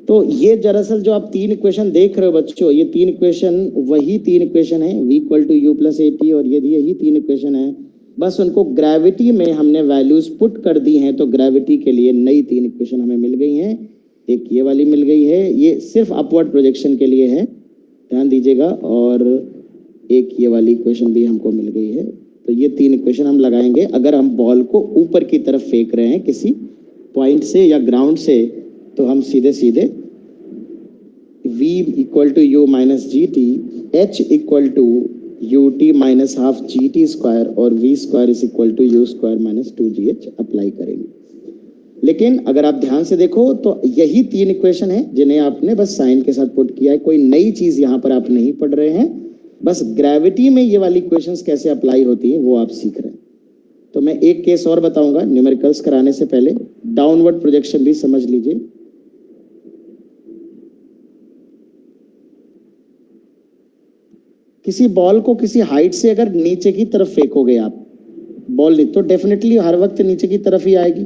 तो ये दरअसल जो आप तीन इक्वेशन देख रहे हो बच्चों, ये तीन इक्वेशन वही तीन इक्वेशन है, v equal to u plus a t, और यही तीन इक्वेशन है, बस उनको ग्रेविटी में हमने वैल्यूज पुट कर दी हैं, तो ग्रेविटी के लिए नई तीन इक्वेशन हमें मिल गई हैं। एक ये वाली मिल गई है, ये सिर्फ अपवर्ड प्रोजेक्शन के लिए है, ध्यान दीजिएगा, और एक ये वाली इक्वेशन भी हमको मिल गई है। तो ये तीन इक्वेशन हम लगाएंगे अगर हम बॉल को ऊपर की तरफ फेंक रहे हैं किसी पॉइंट से या ग्राउंड से, तो हम सीधे सीधे v equal to u minus g t, h equal to you t minus half G T square और v square is equal to u square minus 2gh apply करेंगे। लेकिन अगर आप ध्यान से देखो तो यही तीन इक्वेशन है जिन्हें आपने बस साइन के साथ पुट किया है, कोई नई चीज यहाँ पर आप नहीं पढ़ रहे हैं, बस ग्रेविटी में ये वाली इक्वेशंस कैसे अप्लाई होती है वो आप सीख रहे हैं। तो मैं एक केस और बताऊंगा न्यूमेरिकल्स कराने से पहले, डाउनवर्ड प्रोजेक्शन भी समझ लीजिए। किसी बॉल को किसी हाइट से अगर नीचे की तरफ फेंकोगे आप बॉल, तो डेफिनेटली हर वक्त नीचे की तरफ ही आएगी,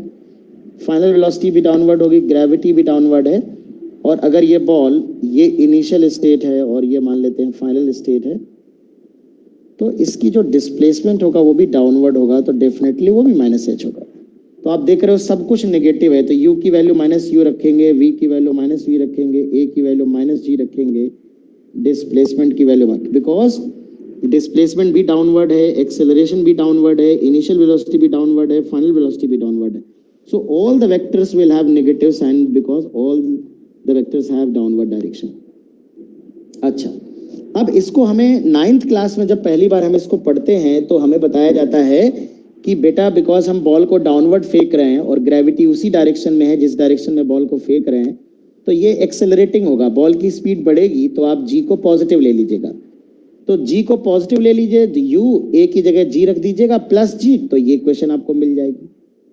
फाइनल वेलोसिटी भी डाउनवर्ड होगी, ग्रेविटी भी डाउनवर्ड है। और अगर ये बॉल ये इनिशियल स्टेट है और ये मान लेते हैं फाइनल स्टेट है, तो इसकी जो डिस्प्लेसमेंट होगा वो भी डाउनवर्ड होगा, तो डेफिनेटली वो भी माइनस एच होगा। तो आप देख रहे हो सब कुछ नेगेटिव है, तो u की वैल्यू माइनस यू रखेंगे, v की वैल्यू माइनस वी रखेंगे, a की वैल्यू माइनस जी रखेंगे, डिस्प्लेसमेंट की वैल्यू बिकॉज डिस्प्लेसमेंट भी डाउनवर्ड है, एक्सेलरेशन भी डाउनवर्ड है, इनिशियल वेलोसिटी भी डाउनवर्ड है, फाइनल वेलोसिटी भी डाउनवर्ड है। So all the vectors will have negative sign because all the vectors have downward direction. अच्छा, अब इसको हमें 9th क्लास में जब पहली बार हम इसको पढ़ते हैं तो हमें बताया जाता है कि बेटा बिकॉज हम बॉल को डाउनवर्ड फेंक रहे हैं और ग्रेविटी उसी डायरेक्शन में है जिस डायरेक्शन में बॉल को फेंक रहे हैं, तो ये एक्सेलरेटिंग होगा, बॉल की स्पीड बढ़ेगी, तो आप जी को पॉजिटिव ले लीजिएगा। तो जी को पॉजिटिव ले लीजिए, यू ए की जगह जी रख दीजिएगा प्लस जी, तो ये इक्वेशन आपको मिल जाएगी।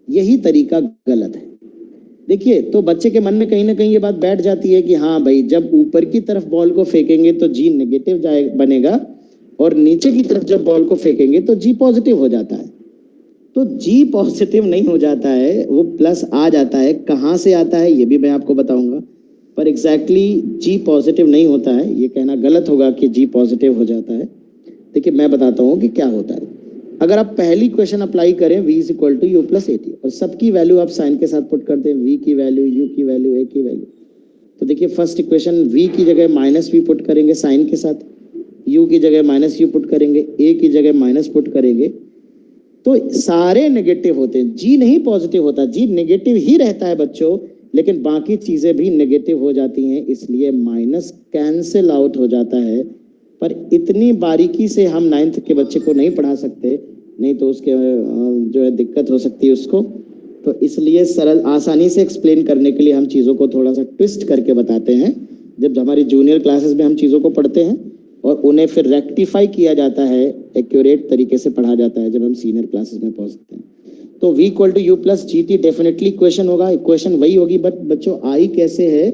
यही तरीका गलत है। देखिए, तो बच्चे के मन में कहीं ना कहीं ये बात बैठ जाती है कि हाँ भाई, जब ऊपर की तरफ बॉल को फेंकेंगे तो जी नेगेटिव बनेगा और नीचे की तरफ जब बॉल को फेंकेंगे तो जी पॉजिटिव हो जाता है। तो जी पॉजिटिव नहीं हो जाता है, वो प्लस आ जाता है। कहाँ से आता है ये भी मैं आपको बताऊंगा, पर एग्जैक्टली जी पॉजिटिव नहीं होता है, ये कहना गलत होगा कि जी पॉजिटिव हो जाता है। देखिए मैं बताता हूँ कि क्या होता है। अगर आप पहली क्वेश्चन अप्लाई करें v is equal to u plus a t, और सबकी वैल्यू आप साइन के साथ पुट करते हैं, v की वैल्यू, u की वैल्यू, a की वैल्यू, तो देखिए फर्स्ट इक्वेशन v की जगह माइनस वी पुट करेंगे साइन के साथ, u की जगह माइनस यू पुट करेंगे, a की जगह माइनस पुट करेंगे, तो सारे नेगेटिव होते हैं, g नहीं पॉजिटिव होता, g नेगेटिव ही रहता है बच्चों, लेकिन बाकी चीजें भी नेगेटिव हो जाती हैं, इसलिए माइनस कैंसिल आउट हो जाता है। पर इतनी बारीकी से हम 9th के बच्चे को नहीं पढ़ा सकते, नहीं तो उसके जो है दिक्कत हो सकती है उसको। तो इसलिए सरल आसानी से एक्सप्लेन करने के लिए हम चीज़ों को थोड़ा सा ट्विस्ट करके बताते हैं। जब हमारी जूनियर क्लासेस में हम चीज़ों को पढ़ते हैं और उन्हें फिर रेक्टिफाई किया जाता है एक्यूरेट तरीके से पढ़ा जाता है जब हम सीनियर क्लासेस में पहुंचते हैं। तो v equal to u plus g t definitely equation होगा, इक्वेशन वही होगी, बट बच्चों आई कैसे है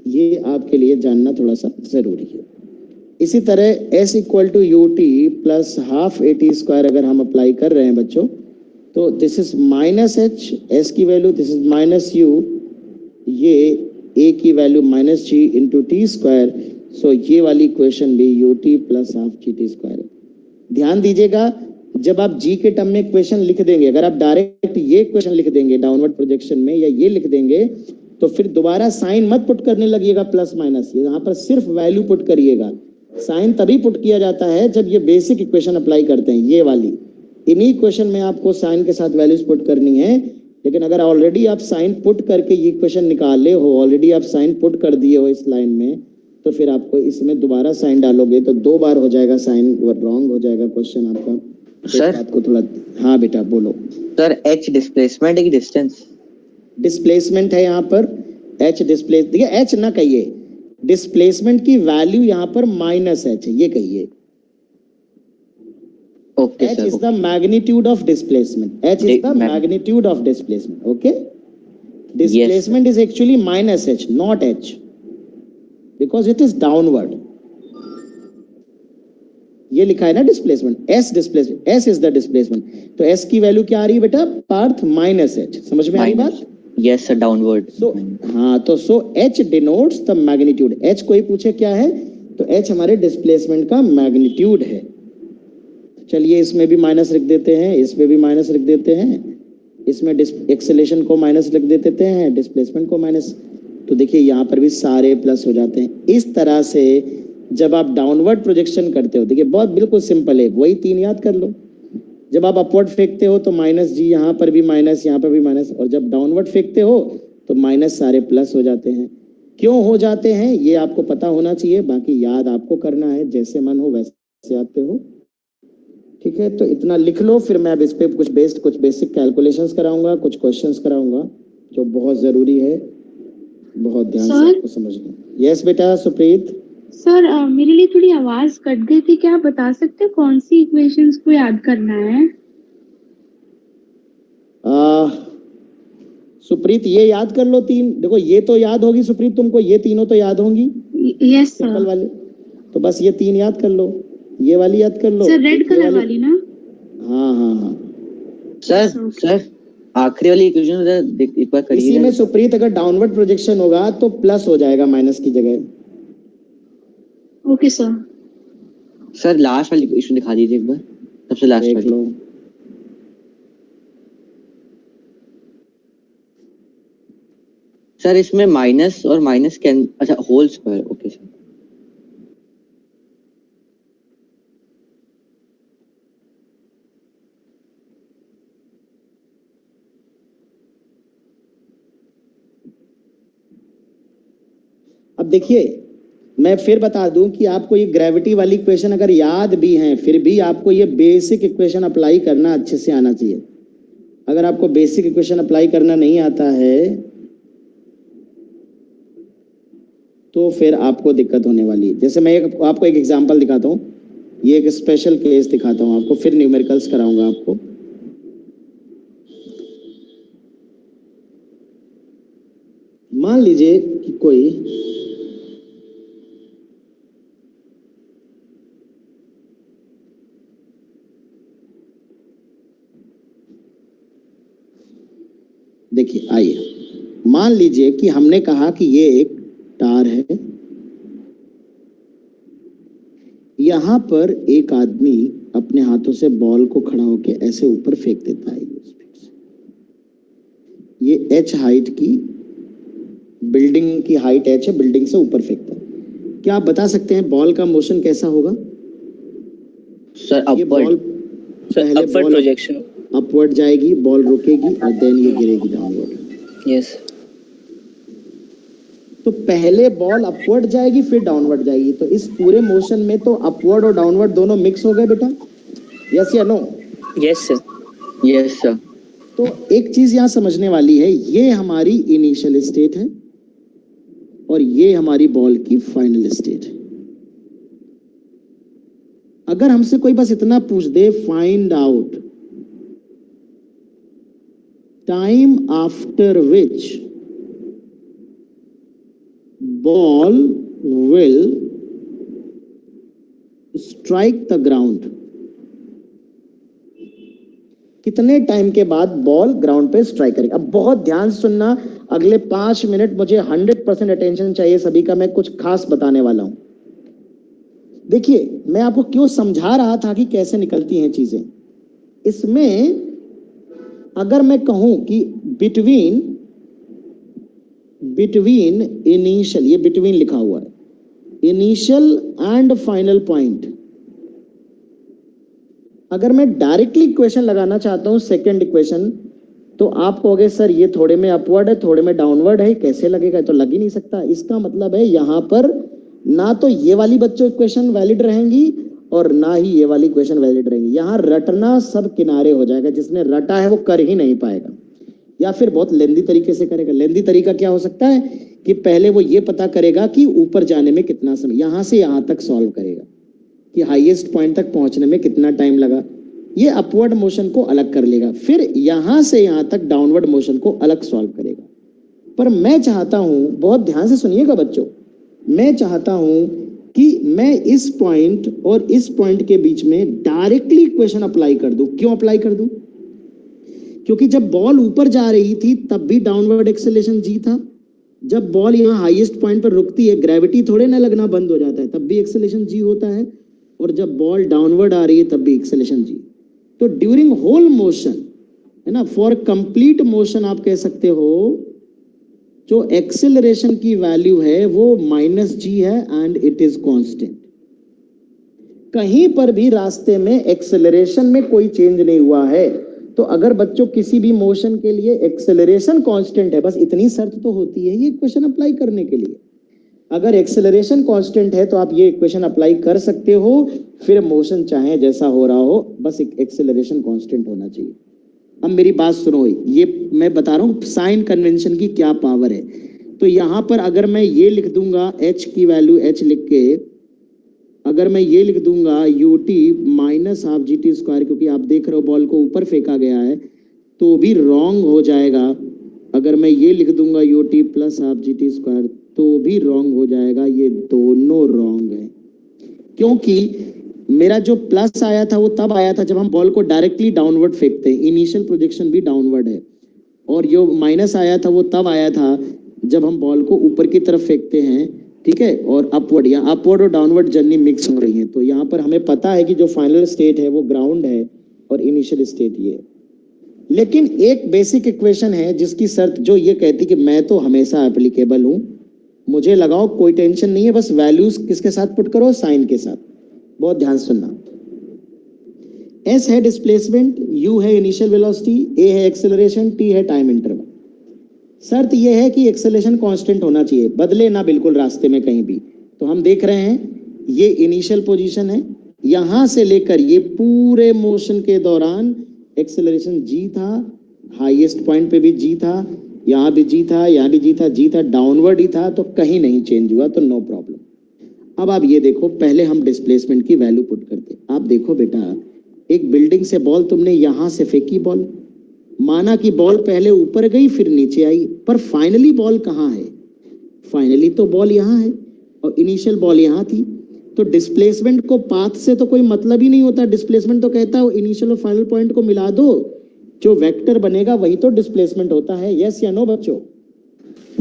ये आपके लिए जानना थोड़ा सा जरूरी है। इसी तरह s equal to U T plus half A T square अगर हम अप्लाई कर रहे हैं बच्चों, तो this is minus H, S की वैल्यू, दिस इज माइनस यू, ये a की value minus G into T square, so ये वाली इक्वेशन भी U T plus half G T square है। ध्यान दीजिएगा, जब आप जी के टर्म में इक्वेशन लिख देंगे, अगर आप डायरेक्ट ये इक्वेशन लिख देंगे डाउनवर्ड प्रोजेक्शन में या ये लिख देंगे, तो फिर दोबारा साइन मत पुट करने लगिएगा प्लस माइनस, यहाँ पर सिर्फ वैल्यू पुट करिएगा। साइन तभी पुट किया जाता है जब ये बेसिक इक्वेशन अप्लाई करते हैं, ये वाली, इन्हीं इक्वेशन में आपको साइन के साथ वैल्यूज पुट करनी है। लेकिन अगर ऑलरेडी आप साइन पुट करके ये इक्वेशन निकाले हो, ऑलरेडी आप साइन पुट कर दिए हो इस लाइन में, तो फिर आपको इसमें दोबारा साइन डालोगे तो 2 बार हो जाएगा साइन, रॉन्ग हो जाएगा क्वेश्चन आपका। सर आपको थोड़ा, हाँ बेटा बोलो। सर एच डिस्प्लेसमेंट है कि डिस्टेंस? डिस्प्लेसमेंट है यहाँ पर, एच डिस्प्लेस, देखिए एच ना कहिए, डिस्प्लेसमेंट की वैल्यू यहाँ पर माइनस एच है, ये कहिए। Okay H sir, is the magnitude of displacement. H is the magnitude of displacement. Okay. Displacement is actually minus H, not H, because it is downward. ये लिखा है ना displacement, S displacement, S is the displacement. तो S की value क्या आ रही है बेटा? पार्थ माइनस H, समझ में आई बात? Yes sir, downward. सो हाँ, तो सो H denotes the magnitude. H कोई पूछे क्या है, तो H हमारे डिस्प्लेसमेंट का मैग्नीट्यूड है। चलिए इसमें भी माइनस लिख देते हैं, इसमें भी माइनस लिख देते हैं, इसमें एक्सेलेरेशन को माइनस लिख देते हैं, डिस्प्लेसमेंट को माइनस, तो देखिए यहाँ पर भी सारे प्लस हो जाते हैं। इस तरह से जब आप डाउनवर्ड प्रोजेक्शन करते हो, देखिए बहुत बिल्कुल सिंपल है, वही 3 याद कर लो। जब आप अपवर्ड फेंकते हो तो माइनस जी, यहाँ पर भी माइनस, यहाँ पर भी माइनस, और जब डाउनवर्ड फेंकते हो तो माइनस सारे प्लस हो जाते हैं। क्यों हो जाते हैं ये आपको पता होना चाहिए, बाकी याद आपको करना है, जैसे मन हो वैसे याद पे हो। ठीक है, तो इतना लिख लो, फिर मैं अब इस पे कुछ बेसिक कैलकुलेशंस कराऊंगा, कुछ क्वेश्चंस कराऊंगा जो बहुत जरूरी है, बहुत ध्यान से आपको समझना। यस बेटा सुप्रीत। सर मेरे लिए थोड़ी आवाज कट गई थी, क्या आप बता सकते हैं कौन सी इक्वेशंस को याद करना है? सुप्रीत ये याद कर लो 3, देखो ये तो याद होगी सुप्रीत तुमको, ये तीनों तो याद होंगी। Yes simple sir. वाले, तो बस ये 3 याद कर लो, ये वाली याद कर लो सर रेड कलर वाली ना? हाँ हाँ हाँ। सर आखिरी वाली इक्वेशन एक बार करिए। इसी में सुप्रीत अगर डाउनवर्ड प्रोजेक्शन होगा तो प्लस हो जाएगा माइनस की जगह। Okay sir. सर लास्ट वाली इक्वेशन दिखा दीजिए एक बार, सबसे लास्ट देख वाली। लो, सर इसमें माइनस और माइनस कैन, अच्छा होल स्क्वायर, ओके सर। अब देखिए मैं फिर बता दूं कि आपको ये ग्रेविटी वाली इक्वेशन अगर याद भी हैं, फिर भी आपको ये बेसिक इक्वेशन अप्लाई करना अच्छे से आना चाहिए। अगर आपको बेसिक इक्वेशन अप्लाई करना नहीं आता है तो फिर आपको दिक्कत होने वाली है। जैसे मैं आपको एक एग्जांपल दिखाता हूँ, ये एक स्पेशल केस दिखाता हूँ आपको, फिर न्यूमेरिकल्स कराऊंगा आपको। मान लीजिए कि कोई देखिए, आइए मान लीजिए कि हमने कहा कि ये एक तार है, यहां पर एक आदमी अपने हाथों से बॉल को खड़ा होके ऐसे ऊपर फेंक देता है। ये h हाइट की बिल्डिंग की हाइट h है, बिल्डिंग से ऊपर फेंकता है। क्या आप बता सकते हैं बॉल का मोशन कैसा होगा? सर ये बॉल पहले अपवर्ड बॉल प्रोजेक्शन। अपवर्ड जाएगी, बॉल रुकेगी और देन ये गिरेगी डाउनवर्ड। यस। तो पहले बॉल अपवर्ड जाएगी फिर डाउनवर्ड जाएगी, तो इस पूरे मोशन में तो अपवर्ड और डाउनवर्ड दोनों मिक्स हो गए बेटा, यस या no? Yes sir. Yes sir. तो एक चीज यहाँ समझने वाली है, ये हमारी इनिशियल स्टेट है और ये हमारी बॉल की फाइनल स्टेट है। अगर हमसे कोई बस इतना पूछ दे, find out time after which ball will strike the ground, कितने टाइम के बाद बॉल ग्राउंड पे स्ट्राइक करेगा। अब बहुत ध्यान से सुनना, अगले 5 मिनट मुझे 100% अटेंशन चाहिए सभी का, मैं कुछ खास बताने वाला हूं। देखिए, मैं आपको क्यों समझा रहा था कि कैसे निकलती हैं चीजें। इसमें अगर मैं कहूं कि बिटवीन इनिशियल, ये बिटवीन लिखा हुआ है, इनिशियल एंड फाइनल पॉइंट, अगर मैं डायरेक्टली इक्वेशन लगाना चाहता हूं सेकंड इक्वेशन, तो आप कहोगे सर ये थोड़े में अपवर्ड है थोड़े में डाउनवर्ड है, कैसे लगेगा, तो लग ही नहीं सकता। इसका मतलब है यहां पर ना तो ये वाली बच्चों इक्वेशन वैलिड रहेंगी और ना ही ये वाली इक्वेशन वैलिड रहेंगी। यहां रटना सब किनारे हो जाएगा, जिसने रटा है वो कर ही नहीं पाएगा, या फिर बहुत लेंदी तरीके से करेगा। लेंदी तरीका क्या हो सकता है कि पहले वो ये पता करेगा कि ऊपर जाने में कितना समय, यहां से यहां तक सॉल्व करेगा कि हाईएस्ट पॉइंट तक पहुंचने में कितना टाइम लगा, ये अपवर्ड मोशन को अलग कर लेगा, फिर यहां से यहां तक डाउनवर्ड मोशन को अलग सॉल्व करेगा। पर मैं चाहता हूं, बहुत ध्यान से सुनिएगा बच्चों, मैं चाहता हूं कि मैं इस पॉइंट और इस पॉइंट के बीच में डायरेक्टली इक्वेशन अप्लाई कर दूं। क्यों अप्लाई कर दूं? क्योंकि जब बॉल ऊपर जा रही थी तब भी डाउनवर्ड एक्सेलरेशन जी था, जब बॉल यहाँ हाईएस्ट पॉइंट पर रुकती है ग्रेविटी थोड़े ना लगना बंद हो जाता है, तब भी एक्सेलरेशन जी होता है, और जब बॉल डाउनवर्ड आ रही है तब भी एक्सेलरेशन जी। तो ड्यूरिंग होल मोशन, है ना, फॉर कंप्लीट मोशन आप कह सकते हो जो एक्सेलरेशन की वैल्यू है वो -g है एंड इट इज कांस्टेंट। कहीं पर भी रास्ते में एक्सेलरेशन में कोई चेंज नहीं हुआ है। तो अगर बच्चों किसी भी मोशन के लिए एक्सेलरेशन कांस्टेंट है, बस इतनी शर्त तो होती है ये इक्वेशन अप्लाई करने के लिए। अगर एक्सेलरेशन कांस्टेंट है तो आप ये इक्वेशन अप्लाई कर सकते हो, फिर मोशन चाहे जैसा हो रहा हो, बस एक्सेलरेशन कांस्टेंट होना चाहिए। अब मेरी बात सुनो, ये मैं बता रहा हूँ साइन कन्वेंशन की क्या पावर है। तो यहां पर अगर मैं ये लिख दूंगा h की वैल्यू h लिख के, अगर मैं ये लिख दूंगा ut minus half GT square, क्योंकि आप देख रहे हो बॉल को ऊपर फेंका गया है तो भी रॉन्ग हो जाएगा। अगर मैं ये लिख दूंगा ut plus half GT square तो भी रॉन्ग हो जाएगा, ये दोनों रॉन्ग है। क्योंकि मेरा जो प्लस आया था वो तब आया था जब हम बॉल को डायरेक्टली डाउनवर्ड फेंकते हैं, इनिशियल प्रोजेक्शन भी डाउनवर्ड है, और जो माइनस आया था वो तब आया था जब हम बॉल को ऊपर की तरफ फेंकते हैं, ठीक है, और अपवर्ड, यहाँ अपवर्ड और डाउनवर्ड जर्नी मिक्स हो रही है। तो यहाँ पर हमें पता है कि जो फाइनल स्टेट है वो ग्राउंड है और इनिशियल स्टेट ये है। लेकिन एक बेसिक इक्वेशन है जिसकी शर्त जो ये कहती कि मैं तो हमेशा एप्लीकेबल हूं, मुझे लगाओ कोई टेंशन नहीं है, बस वैल्यूज किसके साथ पुट करो, साइन के साथ। बहुत ध्यान सुनना, S है डिस्प्लेसमेंट, U है इनिशियल वेलोसिटी, A है एक्सेलरेशन, T है टाइम इंटरवल। शर्त यह है कि एक्सेलरेशन कांस्टेंट होना चाहिए, बदले ना बिल्कुल रास्ते में कहीं भी। तो हम देख रहे हैं ये इनिशियल पोजीशन है, यहां से लेकर ये पूरे मोशन के दौरान एक्सेलरेशन g था, हाईएस्ट पॉइंट पे भी g था, यहाँ भी g था, यहाँ भी g था, डाउनवर्ड ही था, तो कहीं नहीं चेंज हुआ, तो नो प्रॉब्लम। अब आप ये देखो, पहले हम डिस्प्लेसमेंट की वैल्यू पुट करते। आप देखो बेटा, एक बिल्डिंग से बॉल तुमने यहां से फेंकी बॉल, माना कि बॉल पहले ऊपर गई फिर नीचे आई, पर फाइनली बॉल कहाँ है? फाइनली तो बॉल यहाँ है और इनिशियल बॉल यहाँ थी। तो डिस्प्लेसमेंट को पाथ से तो कोई मतलब ही नहीं होता। डिस्प्लेसमेंट तो कहता है इनिशियल और फाइनल पॉइंट को मिला दो, जो वेक्टर बनेगा वही तो डिस्प्लेसमेंट होता है। यस या नो बच्चों?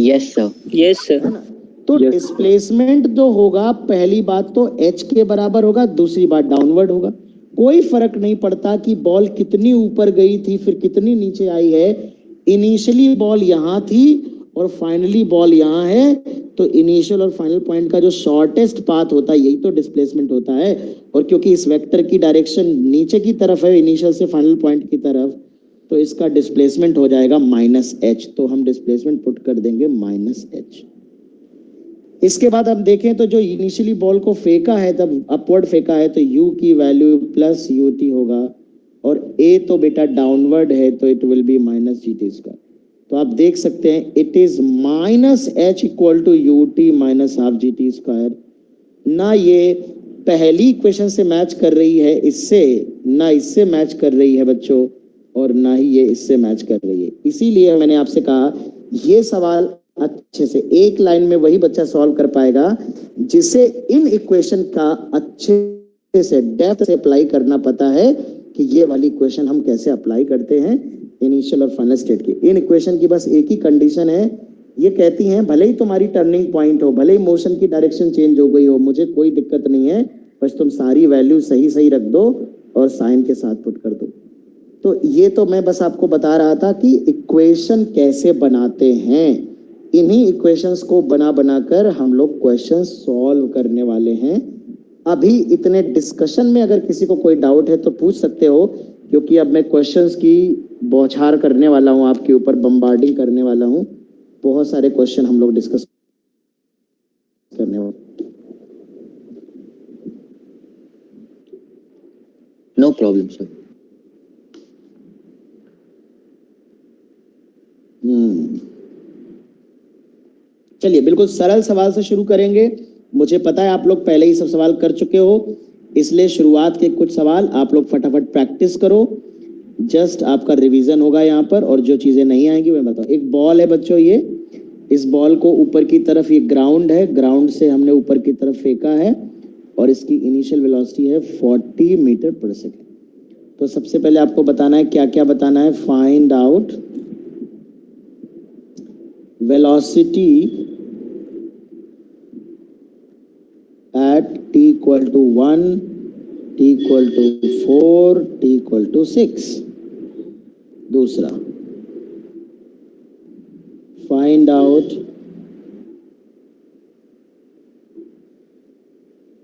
Yes sir. Yes sir. है ना? तो डिस्प्लेसमेंट जो होगा, पहली बात तो h के बराबर होगा, दूसरी बात डाउनवर्ड होगा। कोई फर्क नहीं पड़ता कि बॉल कितनी ऊपर गई थी फिर कितनी नीचे आई है, इनिशियली बॉल यहाँ थी और फाइनली बॉल यहाँ है, तो इनिशियल और फाइनल पॉइंट का जो शॉर्टेस्ट पाथ होता है यही तो डिस्प्लेसमेंट होता है। और क्योंकि इस वेक्टर की डायरेक्शन नीचे की तरफ है, इनिशियल से फाइनल पॉइंट की तरफ, तो इसका डिस्प्लेसमेंट हो जाएगा -h। तो हम डिस्प्लेसमेंट पुट कर देंगे -h। इसके बाद हम देखें तो जो इनिशियली बॉल को फेंका है, तब अपवर्ड फेंका है, तो u की वैल्यू प्लस ut होगा, और a तो बेटा डाउनवर्ड है तो it will be -gt square. तो आप देख सकते हैं it is -h equal to ut minus half gt square. ना ये पहली इक्वेशन से मैच कर रही है इससे, ना इससे मैच कर रही है बच्चों, और ना ही ये इससे मैच कर रही है। इसीलिए मैंने आपसे कहा ये सवाल अच्छे से एक लाइन में वही बच्चा सॉल्व कर पाएगा जिसे इन इक्वेशन का अच्छे से डेप्थ से अप्लाई करना पता है कि ये वाली इक्वेशन हम कैसे अप्लाई करते हैं इनिशियल और फाइनल स्टेट की। इन इक्वेशन की बस एक ही कंडीशन है, ये कहती हैं भले ही तुम्हारी टर्निंग पॉइंट हो, भले ही मोशन की डायरेक्शन चेंज हो गई हो, मुझे कोई दिक्कत नहीं है, बस तुम सारी वैल्यू सही सही रख दो और साइन के साथ पुट कर दो। तो ये तो मैं बस आपको बता रहा था कि इक्वेशन कैसे बनाते हैं। इन्हीं इक्वेशंस को बना बनाकर हम लोग क्वेश्चन सॉल्व करने वाले हैं। अभी इतने डिस्कशन में अगर किसी को कोई डाउट है तो पूछ सकते हो, क्योंकि अब मैं क्वेश्चंस की बौछार करने वाला हूं, आपके ऊपर बम्बार्डिंग करने वाला हूं। बहुत सारे क्वेश्चन हम लोग डिस्कस करने वाले। No problem sir. चलिए बिल्कुल सरल सवाल से शुरू करेंगे। मुझे पता है आप लोग पहले ही सब सवाल कर चुके हो, इसलिए शुरुआत के कुछ सवाल आप लोग फटाफट प्रैक्टिस करो। जस्ट आपका रिवीजन होगा यहाँ पर, और जो चीजें नहीं आएंगी मैं बताऊँ। एक बॉल है बच्चों, ये इस बॉल को ऊपर की तरफ, ये ग्राउंड है, ग्राउंड से हमने ऊपर की तरफ फेंका है और इसकी इनिशियल वेलोसिटी है 40 मीटर पर सेकेंड। तो सबसे पहले आपको बताना है, क्या क्या बताना है, find out velocity at t equal to 1, t equal to 4, t equal to 6. दूसरा, find out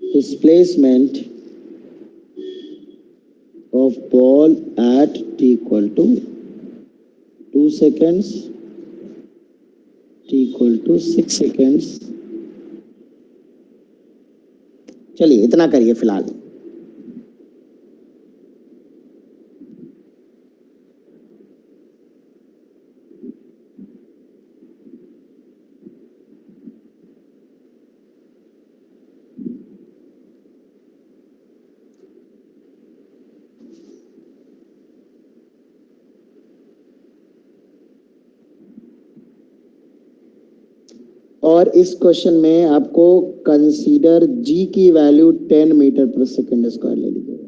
displacement of ball at t equal to 2 seconds, t equal to 6 seconds. चलिए इतना करिए फिलहाल। और इस क्वेश्चन में आपको कंसीडर जी की value 10 metre per second square ले लीजिएगा।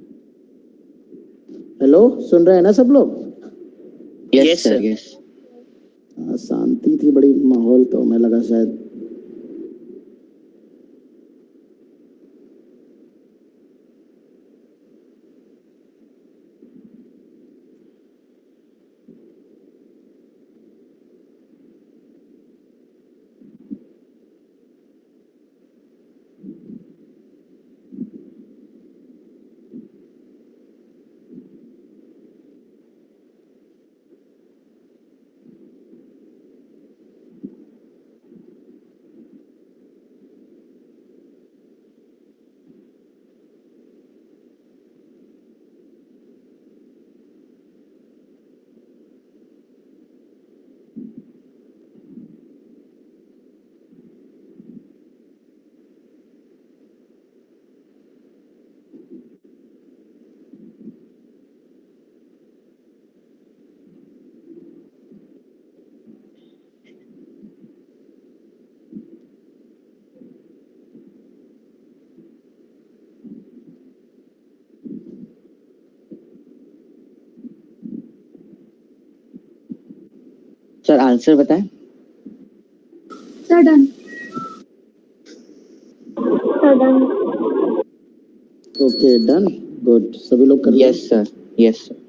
हेलो, सुन रहे हैं ना सब लोग? Yes sir, yes. शांति थी बड़ी माहौल, तो मैं लगा शायद सर आंसर बताएं। Sir done. Okay done, good. सभी लोग कर लिया? Yes sir, yes sir.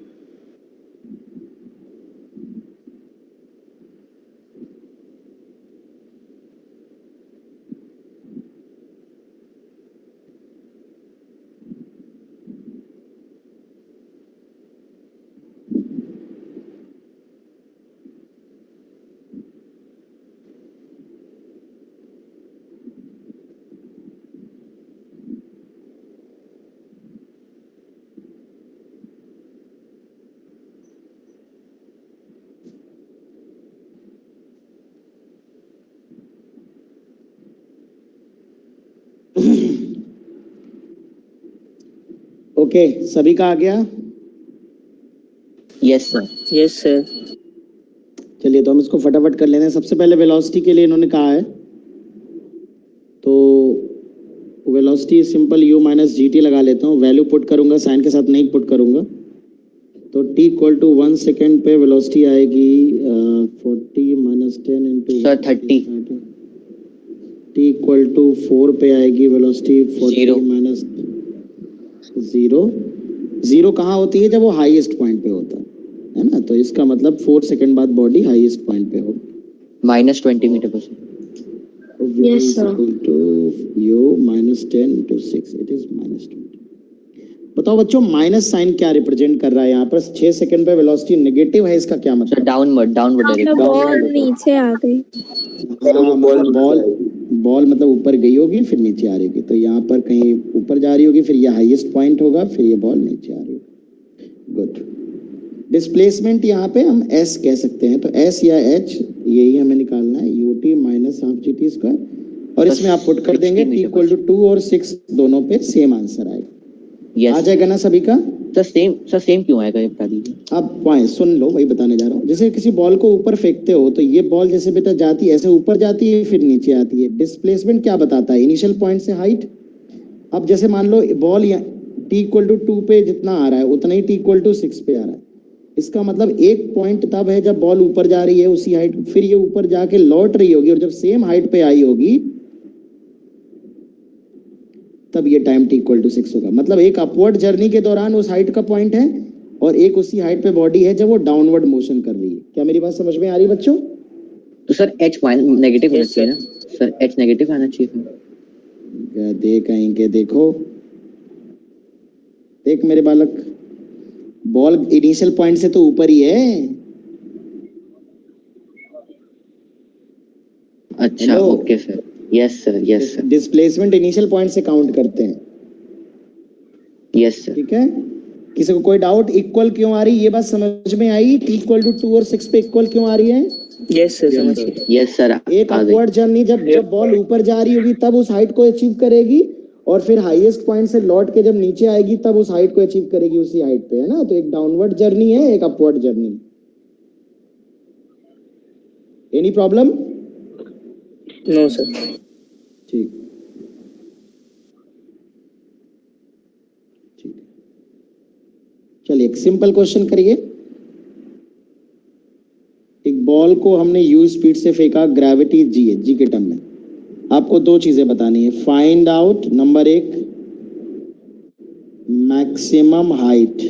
Okay, सभी का आ गया? Yes sir. Yes sir. चलिए तो हम इसको फटाफट कर लेते हैं। सबसे पहले वेलोसिटी के लिए इन्होंने कहा है, तो velocity simple u minus g T लगा लेता हूँ। वैल्यू पुट करूंगा, साइन के साथ नहीं पुट करूंगा। तो t इक्वल टू 1 सेकेंड पे वेलोसिटी आएगी 40 minus 10 into sir 30। t equal to 4 पे आएगी वेलोसिटी 40 Zero. माइनस 0। जीरो कहाँ होती है? जब वो हाईएस्ट पॉइंट पे होता है ना? तो इसका मतलब 4 सेकेंड बाद बॉडी हाईएस्ट पॉइंट पे होगी। -20 मीटर पर second. Yes, sir. to u minus 10 to 6, it is -20। बताओ बच्चों, माइनस साइन क्या रिप्रेजेंट कर रहा है यहाँ पर? 6 सेकंड पे वेलोसिटी नेगेटिव है, इसका क्या सर मतलब? डाउनवर्ड डाउनवर्ड बॉल नीचे आ गई। हाँ, मतलब बॉल मतलब ऊपर गई होगी फिर नीचे आ रही होगी। तो यहाँ पर कहीं ऊपर जा रही होगी, फिर ये हाईएस्ट पॉइंट होगा, फिर ये बॉल नीचे आ रही होगी। गुड। डिस्प्लेसमेंट यहाँ पे हम s कह सकते हैं, तो s या h यही हमें निकालना है, ut minus half G T square. और इसमें आप पुट कर देंगे t इक्वल टू 2 और 6, दोनों पे सेम आंसर आएगा। आ यस जाएगा ना सभी का? सर सेम क्यों आएगा ये बता दीजिए। अब पॉइंट सुन लो, वही बताने जा रहा हूँ। जैसे किसी बॉल को ऊपर फेंकते हो, तो ये बॉल जैसे बेटा जाती है ऐसे ऊपर जाती है फिर नीचे आती है। डिस्प्लेसमेंट क्या बताता है? इनिशियल पॉइंट से हाइट। अब जैसे मान लो बॉल t इक्वल टू 2 पे जितना आ रहा है उतना ही t इक्वल टू 6 पे आ रहा है। इसका मतलब एक पॉइंट तब है जब बॉल ऊपर जा रही है उसी हाइट, फिर ये ऊपर जाके लौट रही होगी, और जब सेम हाइट पे आई होगी तब ये टाइम t इक्वल टू 6 होगा। मतलब एक अपवर्ड जर्नी के दौरान उस हाइट का पॉइंट है, और एक उसी हाइट पे बॉडी है जब वो डाउनवर्ड मोशन कर रही है। क्या मेरी बात समझ में आ रही है बच्चों? तो सर h नेगेटिव होना Yes, चाहिए ना सर, h नेगेटिव आना चाहिए फिर। देख आएंगे, देखो देख मेरे बालक, बॉल इनिशियल पॉइंट से तो ऊपर ही है। अच्छा Hello? Okay sir. Yes sir displacement initial point से काउंट करते हैं, यस सर। ठीक है? किसी को कोई डाउट? इक्वल क्यों आ रही, ये बात समझ में आई? t इक्वल टू 2 और 6 पे इक्वल क्यों आ रही है? यस सर, समझ गए। यस सर एक आ गई। अपवर्ड जर्नी जब बॉल ऊपर जा रही होगी तब उस हाइट को अचीव करेगी, और फिर हाईएस्ट पॉइंट से लौट के जब नीचे आएगी तब उस हाइट को अचीव करेगी उसी हाइट पे, है ना? तो एक डाउनवर्ड जर्नी है, एक upward journey. Any problem? No sir. ठीक ठीक। चलिए एक सिंपल क्वेश्चन करिए। एक बॉल को हमने u स्पीड से फेंका, ग्रेविटी g है, g के टर्म में। आपको दो चीजें बतानी है। Find out, number 1 maximum height,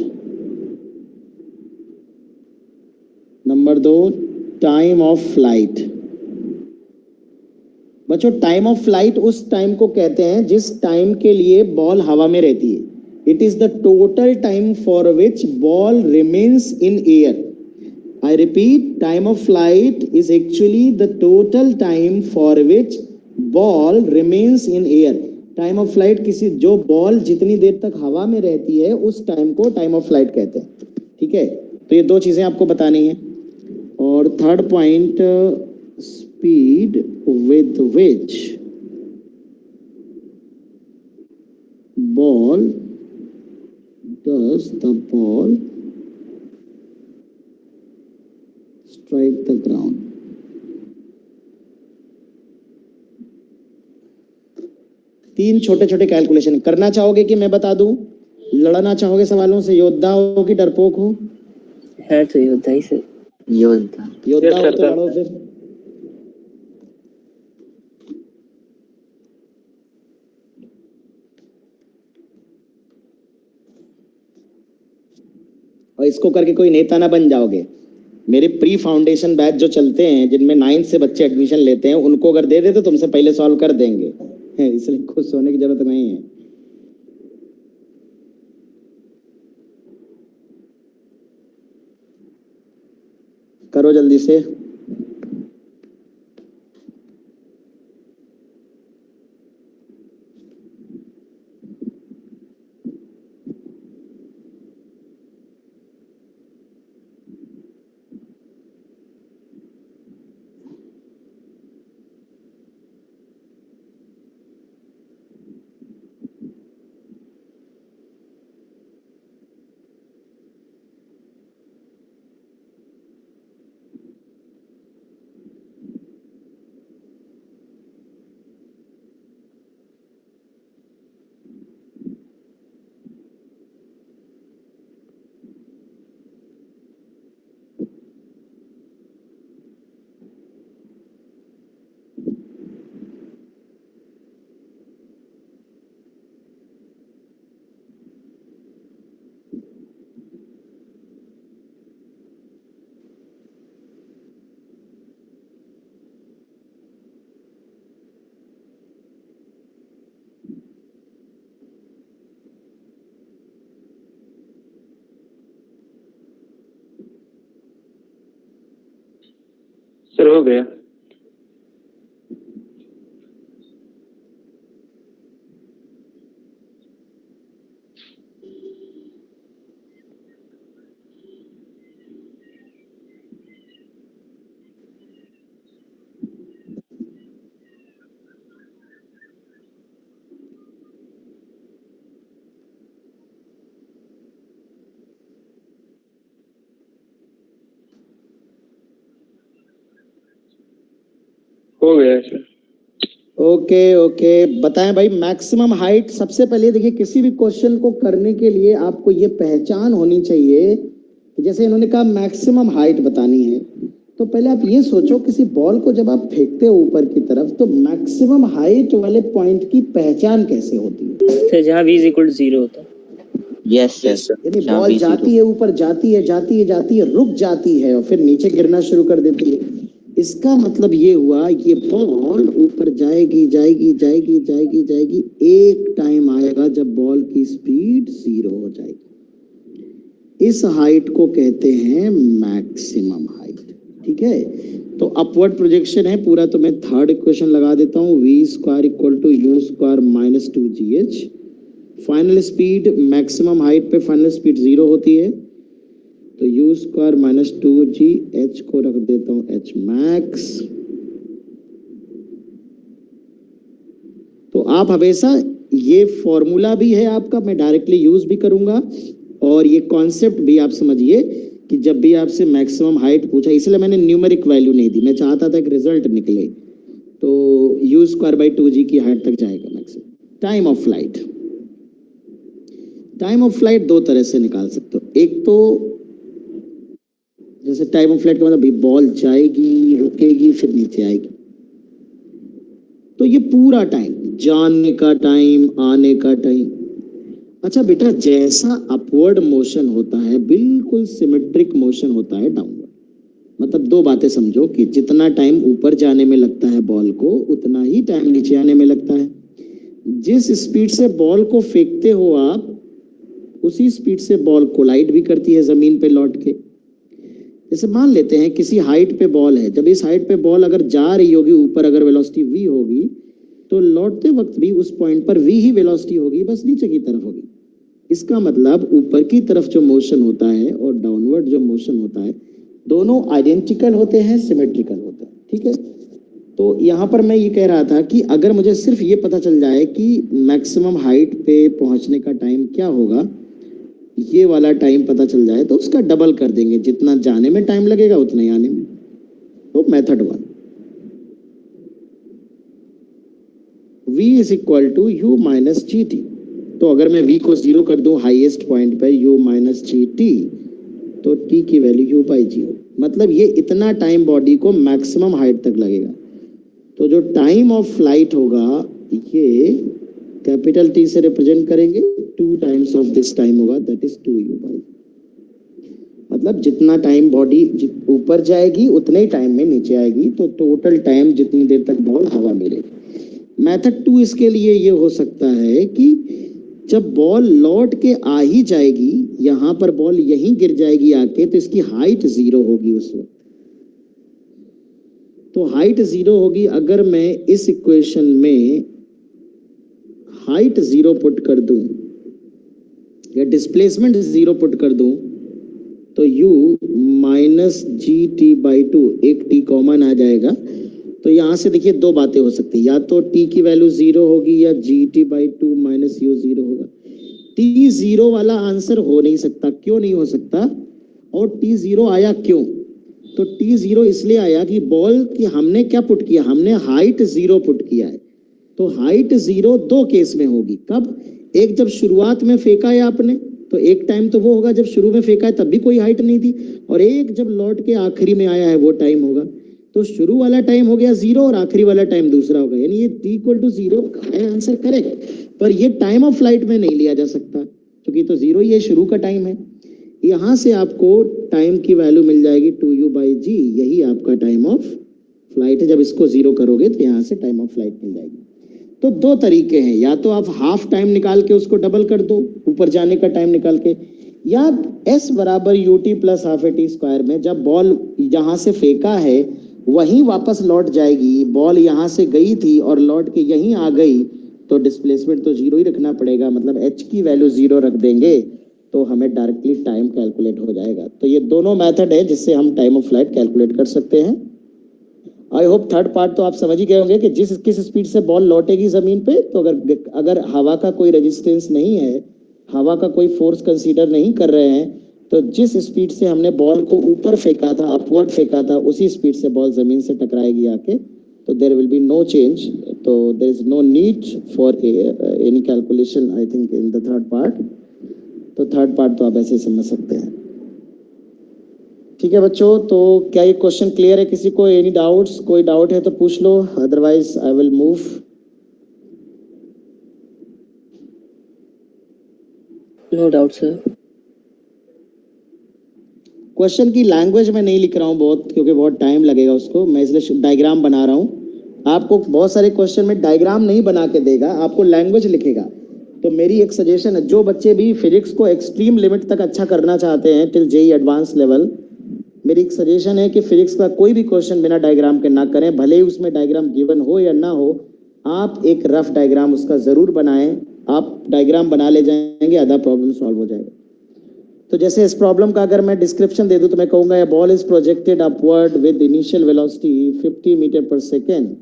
number 2 time of flight. बच्चों टाइम ऑफ फ्लाइट उस टाइम को कहते हैं जिस टाइम के लिए बॉल हवा में रहती है। It is the total time for which ball remains in air. I repeat, time of flight is actually the total time for which ball remains in air. Time of flight किसी जो ball जितनी देर तक हवा में रहती है उस time को टाइम ऑफ फ्लाइट कहते हैं, ठीक है? तो ये दो चीजें आपको बतानी है। और third point, speed with which ball does the ball strike the ground। तीन छोटे छोटे कैलकुलेशन करना चाहोगे कि मैं बता दूं? लड़ना चाहोगे सवालों से? योद्धा हो कि डरपोक हो? है तो योद्धा ही सर। योद्धा। योद्धा हो तो लड़ो फिर। और इसको करके कोई नेता ना बन जाओगे। मेरे प्री फाउंडेशन बैच जो चलते हैं जिनमें 9th से बच्चे एडमिशन लेते हैं, उनको अगर दे दे तो तुमसे पहले सॉल्व कर देंगे, इसलिए खुश होने की जरूरत नहीं है। करो जल्दी से। सर हो गया। हो गया सर। ओके ओके, बताएं भाई मैक्सिमम हाइट। सबसे पहले देखिए, किसी भी क्वेश्चन को करने के लिए आपको ये पहचान होनी चाहिए कि जैसे इन्होंने कहा मैक्सिमम हाइट बतानी है, तो पहले आप ये सोचो किसी बॉल को जब आप फेंकते हो ऊपर की तरफ, तो मैक्सिमम हाइट वाले पॉइंट की पहचान कैसे होती है? सर जहाँ v इज इक्वल टू 0 होता है। यस सर, यानी बॉल जाती है ऊपर, जाती है जाती है जाती है, रुक जाती है और फिर नीचे गिरना शुरू कर देती है। इसका मतलब ये हुआ, ये बॉल ऊपर जाएगी जाएगी जाएगी जाएगी जाएगी, एक टाइम आएगा जब बॉल की स्पीड 0 हो जाएगी। इस हाइट को कहते हैं मैक्सिमम हाइट। ठीक है, तो अपवर्ड प्रोजेक्शन है पूरा, तो मैं थर्ड इक्वेशन लगा देता हूँ, v square equal to u square minus 2gh। Final speed, maximum height पे फाइनल स्पीड 0 होती है, तो u square minus 2g, h को रख देता हूँ h मैक्स। तो आप हमेशा, ये फॉर्मूला भी है आपका, मैं डायरेक्टली यूज भी करूंगा, और ये कॉन्सेप्ट भी आप समझिए कि जब भी आपसे मैक्सिमम हाइट पूछा, इसलिए मैंने न्यूमेरिक वैल्यू नहीं दी, मैं चाहता था कि रिजल्ट निकले, तो u स्क्वायर बाई 2g की हाइट तक जाएगा maximum. Time of flight, time of flight दो तरह से निकाल सकते हो। एक तो जैसे टाइम ऑफ फ्लाइट का मतलब बॉल जाएगी, रुकेगी, फिर नीचे आएगी, तो ये पूरा टाइम, जाने का टाइम, आने का टाइम। अच्छा बेटा, जैसा अपवर्ड मोशन होता है बिल्कुल सिमेट्रिक मोशन होता है डाउनवर्ड। मतलब दो बातें समझो कि जितना टाइम ऊपर जाने में लगता है बॉल को, उतना ही टाइम नीचे आने में लगता है। जिस स्पीड से बॉल को फेंकते हो आप, उसी स्पीड से बॉल कोलाइड भी करती है जमीन पे लौट के। जैसे मान लेते हैं किसी हाइट पे बॉल है, जब इस हाइट पे बॉल अगर जा रही होगी ऊपर, अगर वेलोसिटी v होगी, तो लौटते वक्त भी उस पॉइंट पर v ही वेलोसिटी होगी, बस नीचे की तरफ होगी। इसका मतलब ऊपर की तरफ जो मोशन होता है और डाउनवर्ड जो मोशन होता है, दोनों आइडेंटिकल होते हैं, सिमेट्रिकल होते हैं। ठीक है, तो यहाँ पर मैं ये कह रहा था कि अगर मुझे सिर्फ ये पता चल जाए कि मैक्सिमम हाइट पे पहुंचने का टाइम क्या होगा, ये वाला टाइम पता चल जाए, तो उसका डबल कर देंगे, जितना जाने में टाइम लगेगा उतना ही आने में। तो method 1, v is equal to u minus g t. तो अगर मैं v को 0 कर दूं हाईएस्ट पॉइंट पे u माइनस जी टी, तो t की वैल्यू u बाई जी हो। मतलब ये इतना टाइम बॉडी को मैक्सिमम हाइट तक लगेगा। तो जो टाइम ऑफ फ्लाइट होगा, ये कैपिटल T से रिप्रेजेंट करेंगे, 2 टाइम्स ऑफ दिस टाइम होगा, दैट इज 2u बाई। मतलब जितना टाइम बॉडी ऊपर जाएगी उतने ही टाइम में नीचे आएगी, तो टोटल टाइम जितनी देर तक बॉल हवा में रहेगी। मेथड 2 इसके लिए ये हो सकता है कि जब बॉल लौट के आ ही जाएगी, यहां पर बॉल यहीं गिर जाएगी आके, तो इसकी हाइट 0 होगी उस वक्त। तो हाइट 0 होगी। अगर मैं इस इक्वेशन में हाइट 0 पुट कर दूं या डिस्प्लेसमेंट 0 पुट कर दूं, तो u minus g T by 2, एक t कॉमन आ जाएगा। तो यहां से देखिए दो बातें हो सकती है, या तो t की वैल्यू 0 होगी या G T by 2 minus u 0 होगा। t 0 वाला आंसर हो नहीं सकता। क्यों नहीं हो सकता? और t 0 आया क्यों? तो t 0 इसलिए आया कि बॉल की हमने क्या पुट किया, हमने हाइट 0 पुट किया है। तो हाइट 0 दो केस में होगी। कब? एक जब शुरुआत में फेंका है आपने, तो एक टाइम तो वो होगा जब शुरू में फेंका है तब भी कोई हाइट नहीं थी, और एक जब लौट के आखिरी में आया है वो टाइम होगा। तो शुरू वाला टाइम हो गया 0 और आखिरी वाला टाइम दूसरा होगा, यानी ये t इक्वल टू 0 है आंसर करेक्ट। पर ये टाइम ऑफ फ्लाइट में नहीं लिया जा सकता, क्योंकि तो 0 ये शुरू का टाइम है। यहां से आपको टाइम की वैल्यू मिल जाएगी 2u बाई जी, यही आपका टाइम ऑफ फ्लाइट है। जब इसको 0 करोगे तो यहाँ से टाइम ऑफ फ्लाइट मिल जाएगी। तो दो तरीके हैं, या तो आप हाफ टाइम निकाल के उसको डबल कर दो, ऊपर जाने का टाइम निकाल के, या s बराबर ut plus half A T square में जब बॉल यहाँ से फेंका है वहीं वापस लौट जाएगी, बॉल यहाँ से गई थी और लौट के यहीं आ गई, तो डिस्प्लेसमेंट तो जीरो ही रखना पड़ेगा, मतलब एच की वैल्यू जीरो रख देंगे तो हमें डायरेक्टली टाइम कैलकुलेट हो जाएगा। तो ये दोनों मेथड है जिससे हम टाइम ऑफ फ्लाइट कैलकुलेट कर सकते हैं। आई होप थर्ड पार्ट तो आप समझ ही गए होंगे कि किस स्पीड से बॉल लौटेगी जमीन पे। तो अगर हवा का कोई रेजिस्टेंस नहीं है, हवा का कोई फोर्स कंसीडर नहीं कर रहे हैं, तो जिस स्पीड से हमने बॉल को ऊपर फेंका था, अपवर्ड फेंका था, उसी स्पीड से बॉल जमीन से टकराएगी आके। तो there will be no change, तो there is no need for any calculation I think in the third part. तो थर्ड पार्ट तो आप ऐसे समझ सकते हैं। ठीक है बच्चों, तो क्या ये क्वेश्चन क्लियर है? किसी को एनी डाउट्स? कोई डाउट है तो पूछ लो, otherwise I will move. No doubt sir. Question की लैंग्वेज में नहीं लिख रहा हूँ बहुत, क्योंकि बहुत टाइम लगेगा उसको, मैं इसलिए डायग्राम बना रहा हूँ। आपको बहुत सारे क्वेश्चन में डायग्राम नहीं बना के देगा, आपको लैंग्वेज लिखेगा। तो मेरी एक सजेशन है, जो बच्चे भी फिजिक्स को एक्सट्रीम लिमिट तक अच्छा करना चाहते हैं टिल जेईई एडवांस लेवल, मेरी एक सजेशन है कि फिजिक्स का कोई भी क्वेश्चन बिना डायग्राम के ना करें, भले ही उसमें डायग्राम गिवन हो या ना हो, आप एक रफ डायग्राम उसका जरूर बनाएं। आप डायग्राम बना ले जाएंगे, आधा प्रॉब्लम सॉल्व हो जाएगा। तो जैसे इस प्रॉब्लम का अगर मैं डिस्क्रिप्शन दे दूं तो मैं कहूंगा ball is projected upward with initial velocity 50 metre per second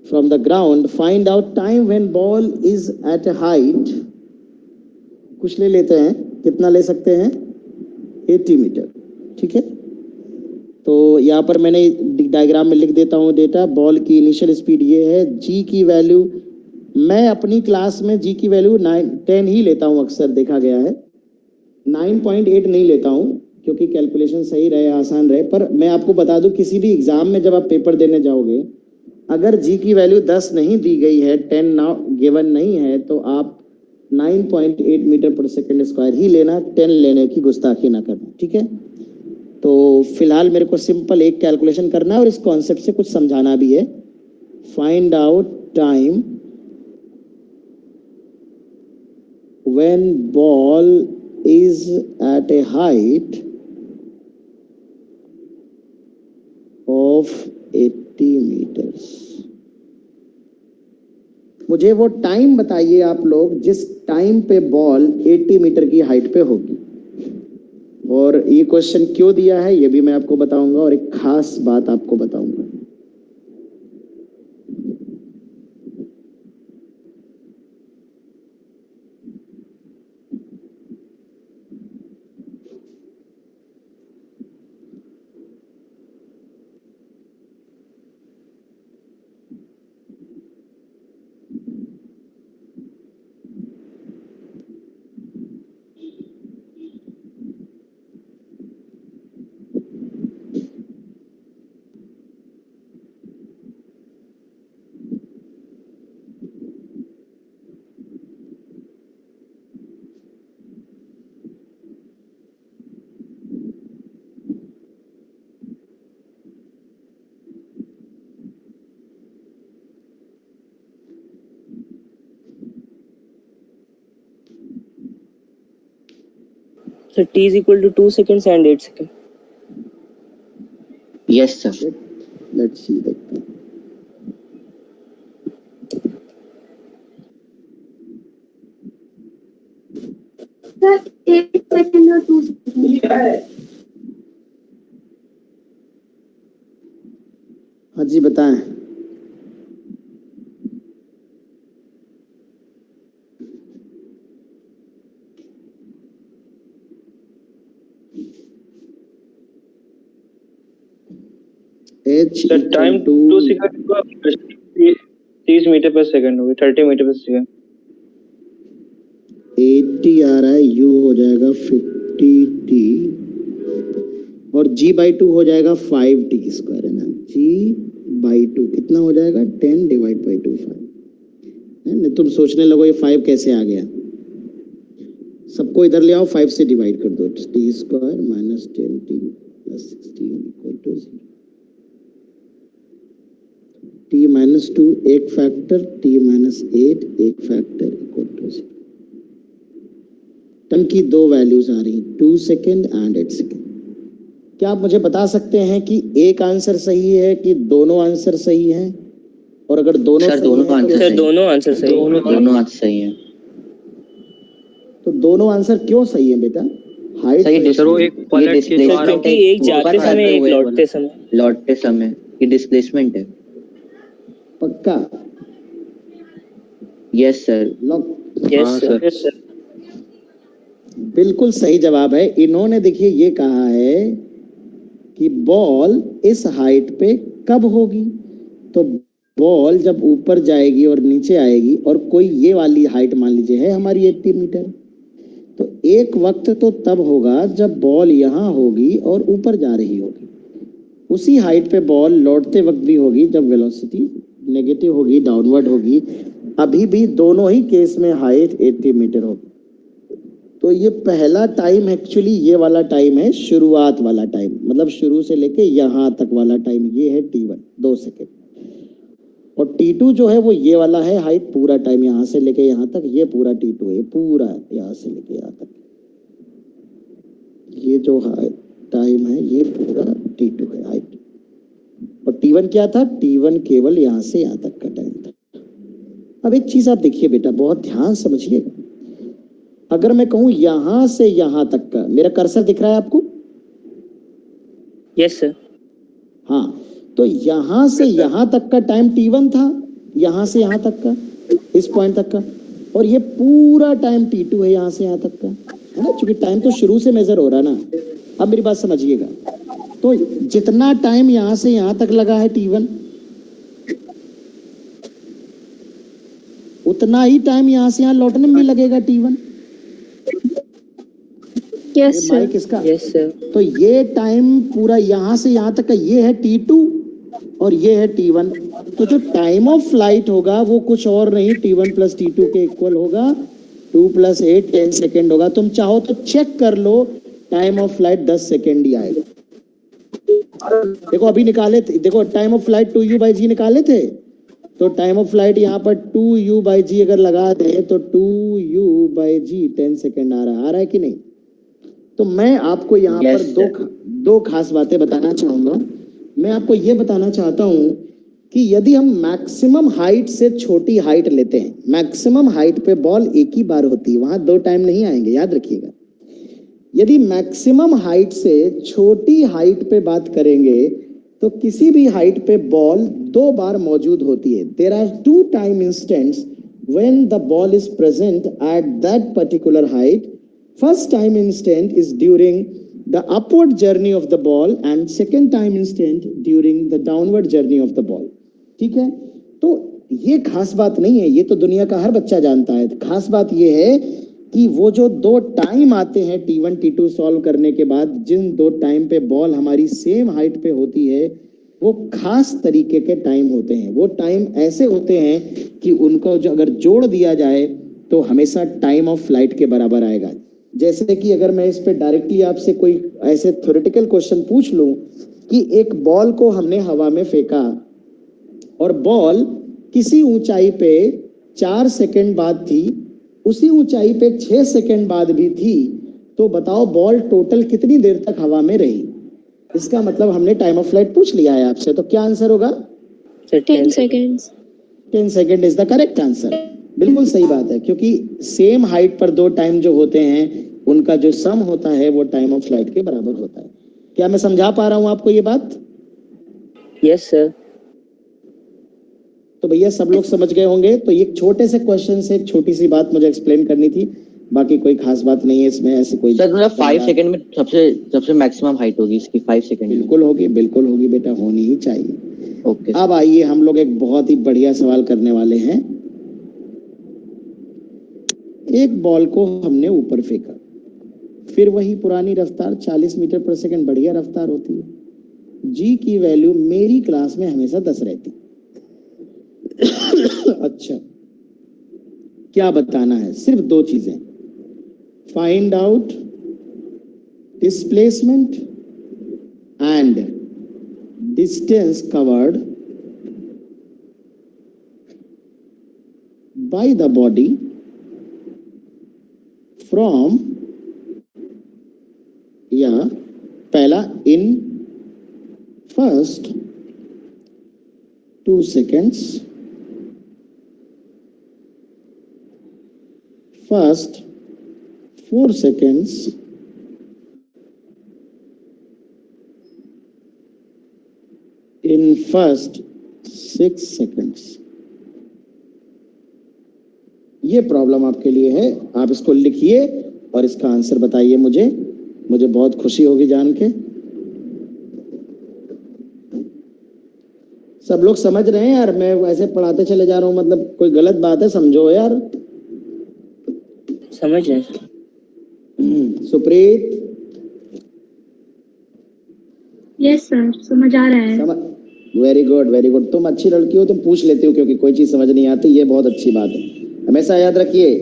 from the ground, find out time when ball is at height, कुछ ले लेते हैं, कितना ले सकते हैं, 80 मीटर। ठीक है, तो यहाँ पर मैंने डायग्राम में लिख देता हूँ डेटा। बॉल की इनिशियल स्पीड ये है, जी की वैल्यू, मैं अपनी क्लास में जी की वैल्यू 10 ही लेता हूँ, अक्सर देखा गया है 9.8 नहीं लेता हूँ, क्योंकि कैलकुलेशन सही रहे, आसान रहे। पर मैं आपको बता दूं, किसी भी एग्जाम में जब आप पेपर देने जाओगे, अगर जी की वैल्यू 10 नहीं दी गई है, 10 ना गिवन नहीं है, तो आप 9.8 मीटर पर सेकेंड स्क्वायर ही लेना, 10 लेने की गुस्ताखी ना करना। ठीक है, तो फिलहाल मेरे को सिंपल एक कैलकुलेशन करना है और इस कॉन्सेप्ट से कुछ समझाना भी है। Find out time when ball is at a height of 80 meters। मुझे वो टाइम बताइए आप लोग जिस टाइम पे बॉल 80 मीटर की हाइट पे होगी। और ये क्वेश्चन क्यों दिया है ये भी मैं आपको बताऊंगा, और एक खास बात आपको बताऊंगा। So t is equal to 2 seconds and 8 seconds. Yes, sir. Let's see that. Sir, 8 seconds or 2 seconds? हाँ जी बताएं। H sir time equal to 2 second को 30 मीटर पर सेकंड होगी, 30 मीटर पर सेकंड। 80 आ रहा है, U हो जाएगा 50t और G/2 हो जाएगा 5t स्क्वायर, है ना। G/2 कितना हो जाएगा, 10 डिवाइड बाई 2 5 है ना। तुम सोचने लगो ये 5 कैसे आ गया, सबको इधर ले आओ, 5 से डिवाइड कर दो। t square minus 10t plus 16 equal to 0। t minus 2 एक फैक्टर, t माइनस 8 एक फैक्टर इक्वल टू 0। टर्म की दो वैल्यूज आ रही, 2 सेकेंड एंड 8 सेकेंड। क्या आप मुझे बता सकते हैं कि एक आंसर सही है कि दोनों आंसर सही हैं? और अगर दोनों सर सही दोनों हैं, तो आंसर सर सही दोनों आंसर सही है। दोनों आंसर सही है। तो दोनों आंसर क्यों सही है बेटा? हाइट सही सर वो एक पलट के जो आ रहा क्योंकि एक जाते समय एक लौटते समय। लौटते समय ये डिस्प्लेसमेंट है। पक्का? Yes sir. लॉक? यस हाँ सर। सर। बिल्कुल सही जवाब है। इन्होंने देखिए ये कहा है कि बॉल इस हाइट पे कब होगी, तो बॉल जब ऊपर जाएगी और नीचे आएगी और कोई ये वाली हाइट मान लीजिए है हमारी 80 मीटर, तो एक वक्त तो तब होगा जब बॉल यहाँ होगी और ऊपर जा रही होगी। उसी हाइट पे बॉल लौटते वक्त भी होगी जब वेलोसिटी नेगेटिव होगी, डाउनवर्ड होगी। अभी भी दोनों ही केस में हाइट 80 मीटर होगी। तो ये पहला टाइम एक्चुअली ये वाला टाइम है, शुरुआत वाला टाइम, मतलब शुरू से लेके यहाँ तक वाला टाइम, ये है T1 2 सेकेंड। और T2 जो है वो ये वाला है हाइट, पूरा टाइम यहाँ से लेके यहाँ तक, ये पूरा T2 है, पूरा यहाँ से लेके यहाँ तक। ये जो टाइम है ये पूरा T2 है हाइट। और T1 क्या था? T1 केवल यहाँ से यहाँ तक का टाइम था। अब एक चीज आप देखिए बेटा, बहुत ध्यान समझिएगा। अगर मैं कहूं यहां से यहां तक का, मेरा कर्सर दिख रहा है आपको? Yes sir. हाँ, तो यहां से यहां तक का टाइम T1 था, यहां से यहां तक का, इस पॉइंट तक का। और ये पूरा टाइम T2 है यहां से यहां तक का, है ना? क्योंकि टाइम तो शुरू से मेजर हो रहा है ना। अब मेरी बात समझिएगा, तो जितना टाइम यहां से यहां तक लगा है T1, उतना ही टाइम यहां से यहां लौटने में भी लगेगा T1। यस ये सर। माइक इसका। Yes sir. तो ये टाइम पूरा यहाँ से यहाँ तक का ये है T2 और ये है T1। तो जो टाइम ऑफ फ्लाइट होगा वो कुछ और नहीं T1 प्लस T2 के इक्वल होगा। 2 + 8 10 सेकेंड होगा। तुम चाहो तो चेक कर लो, टाइम ऑफ फ्लाइट 10 सेकेंड ही आएगा। देखो अभी निकाले थे, देखो टाइम ऑफ फ्लाइट 2u/g निकाले थे, तो टाइम ऑफ फ्लाइट यहाँ पर 2u/g अगर लगा दे तो 2u/g 10 सेकेंड आ रहा है कि नहीं? तो मैं आपको यहाँ Yes, पर दो खास बातें बताना चाहूंगा। मैं आपको ये बताना चाहता हूं कि यदि हम मैक्सिमम हाइट से छोटी हाइट लेते हैं, मैक्सिमम हाइट पे बॉल एक ही बार होती है, वहां 2 टाइम नहीं आएंगे, याद रखिएगा। यदि मैक्सिमम हाइट से छोटी हाइट पे बात करेंगे तो किसी भी हाइट पे बॉल 2 बार मौजूद होती है। There are 2 time instants when the ball is present at that particular height. First time instant is during the upward journey of the ball and second time instant during the downward journey of the ball. ठीक है? तो ये खास बात नहीं है, ये तो दुनिया का हर बच्चा जानता है। खास बात ये है कि वो जो 2 टाइम आते हैं T1 T2 सॉल्व करने के बाद, जिन 2 टाइम पे बॉल हमारी सेम हाइट पे होती है, वो खास तरीके के टाइम होते हैं। वो टाइम ऐसे होते हैं कि उनको जो अगर जोड़ दिया जाए तो हमेशा टाइम ऑफ फ्लाइट के बराबर आएगा। जैसे कि अगर मैं इस पे डायरेक्टली आपसे कोई ऐसे थ्योरेटिकल क्वेश्चन पूछ लूं कि एक बॉल को हमने हवा में फेंका और बॉल किसी ऊंचाई पे 4 सेकंड बाद थी, उसी ऊंचाई पे 6 सेकंड बाद भी थी, तो बताओ बॉल टोटल कितनी देर तक हवा में रही? इसका मतलब हमने टाइम ऑफ फ्लाइट पूछ लिया है आपसे, तो क्या आंसर होगा? 10 seconds. 10 second is the correct answer. बिल्कुल सही बात है, क्योंकि सेम हाइट पर 2 टाइम जो होते हैं उनका जो सम होता है वो टाइम ऑफ फ्लाइट के बराबर होता है। क्या मैं समझा पा रहा हूं आपको ये बात? Yes sir. तो भैया सब लोग समझ गए होंगे। तो ये छोटे से क्वेश्चन से एक छोटी सी बात मुझे एक्सप्लेन करनी थी, बाकी कोई खास बात नहीं है इसमें। ऐसी कोई सर मतलब 5 सेकंड में सबसे मैक्सिमम हाइट होगी इसकी 5 सेकंड में। बिल्कुल होगी बेटा, होनी ही चाहिए। ओके। अब आइए हम लोग एक बहुत ही बढ़िया सवाल करने वाले हैं। एक बॉल को हमने ऊपर फेंका, फिर वही पुरानी रफ्तार 40 मीटर पर सेकंड, बढ़िया रफ्तार होती है। जी की वैल्यू मेरी क्लास में हमेशा 10 रहती। अच्छा, क्या बताना है? सिर्फ 2 चीजें, find out displacement and distance covered by the body from, या पहला इन first 2 seconds, first 4 seconds, in first 6 seconds. ये प्रॉब्लम आपके लिए है, आप इसको लिखिए और इसका आंसर बताइए मुझे बहुत खुशी होगी जान के। सब लोग समझ रहे हैं यार, मैं ऐसे पढ़ाते चले जा रहा हूँ, मतलब कोई गलत बात है समझो यार। समझ रहे हैं। सुप्रीत, यस सर, समझ आ रहा है। वेरी गुड वेरी गुड, तुम अच्छी लड़की हो, तुम पूछ लेती हो क्योंकि कोई चीज समझ नहीं आती, ये बहुत अच्छी बात है। हमेशा याद रखिए,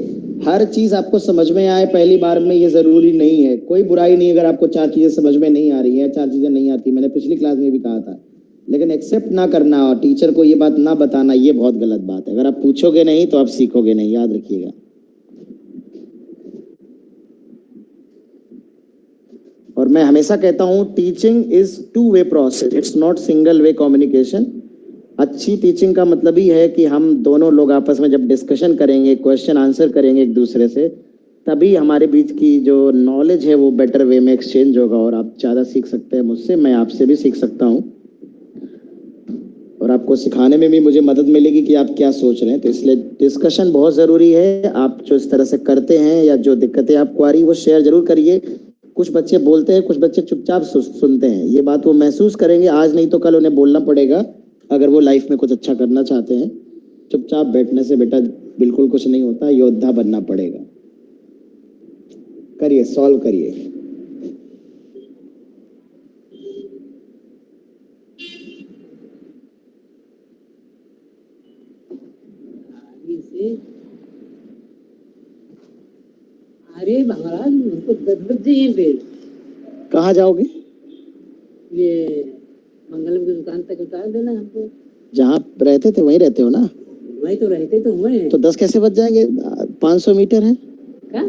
हर चीज आपको समझ में आए पहली बार में ये जरूरी नहीं है, कोई बुराई नहीं अगर आपको 4 चीजें समझ में नहीं आ रही है, 4 चीजें नहीं आती, मैंने पिछली क्लास में भी कहा था। लेकिन एक्सेप्ट ना करना और टीचर को ये बात ना बताना, ये बहुत गलत बात है। अगर आप पूछोगे नहीं तो आप सीखोगे नहीं, याद रखिएगा। और मैं हमेशा कहता हूं, teaching is 2 way process, it's not single way communication. अच्छी टीचिंग का मतलब ही है कि हम दोनों लोग आपस में जब डिस्कशन करेंगे, क्वेश्चन आंसर करेंगे एक दूसरे से, तभी हमारे बीच की जो नॉलेज है वो बेटर वे में एक्सचेंज होगा और आप ज़्यादा सीख सकते हैं मुझसे, मैं आपसे भी सीख सकता हूँ और आपको सिखाने में भी मुझे मदद मिलेगी कि आप क्या सोच रहे हैं। तो इसलिए डिस्कशन बहुत ज़रूरी है। आप जो इस तरह से करते हैं या जो दिक्कतें आपको आ रही वो शेयर जरूर करिए। कुछ बच्चे बोलते हैं, कुछ बच्चे चुपचाप सुनते हैं, ये बात वो महसूस करेंगे, आज नहीं तो कल उन्हें बोलना पड़ेगा अगर वो लाइफ में कुछ अच्छा करना चाहते हैं। चुपचाप बैठने से बेटा बिल्कुल कुछ नहीं होता, योद्धा बनना पड़ेगा। करिए, सॉल्व करिए। अरे महाराज हमको 10 बज जाइए फिर। कहाँ जाओगे? ये मंगलम की दुकान तक उतार देना हमको। जहाँ रहते थे वहीं रहते हो ना? वही तो रहते तो हुए हैं। तो 10 कैसे बच जाएंगे? 500 मीटर है। क्या?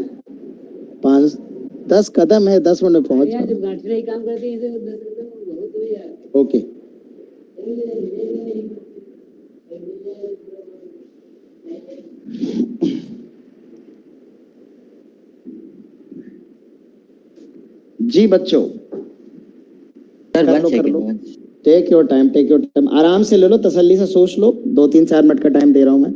10 कदम है, 10 मिनट में पहुंच यार जाओ। जब गांठी नहीं काम करते हैं तो 10 रुपए बहुत हो यार। ओके। जी बच्चों, सर कर 1 लो कर लो, second. Take your time, take your time, आराम से ले लो, तसल्ली से सोच लो। 2-3-4 मिनट का टाइम दे रहा हूं मैं।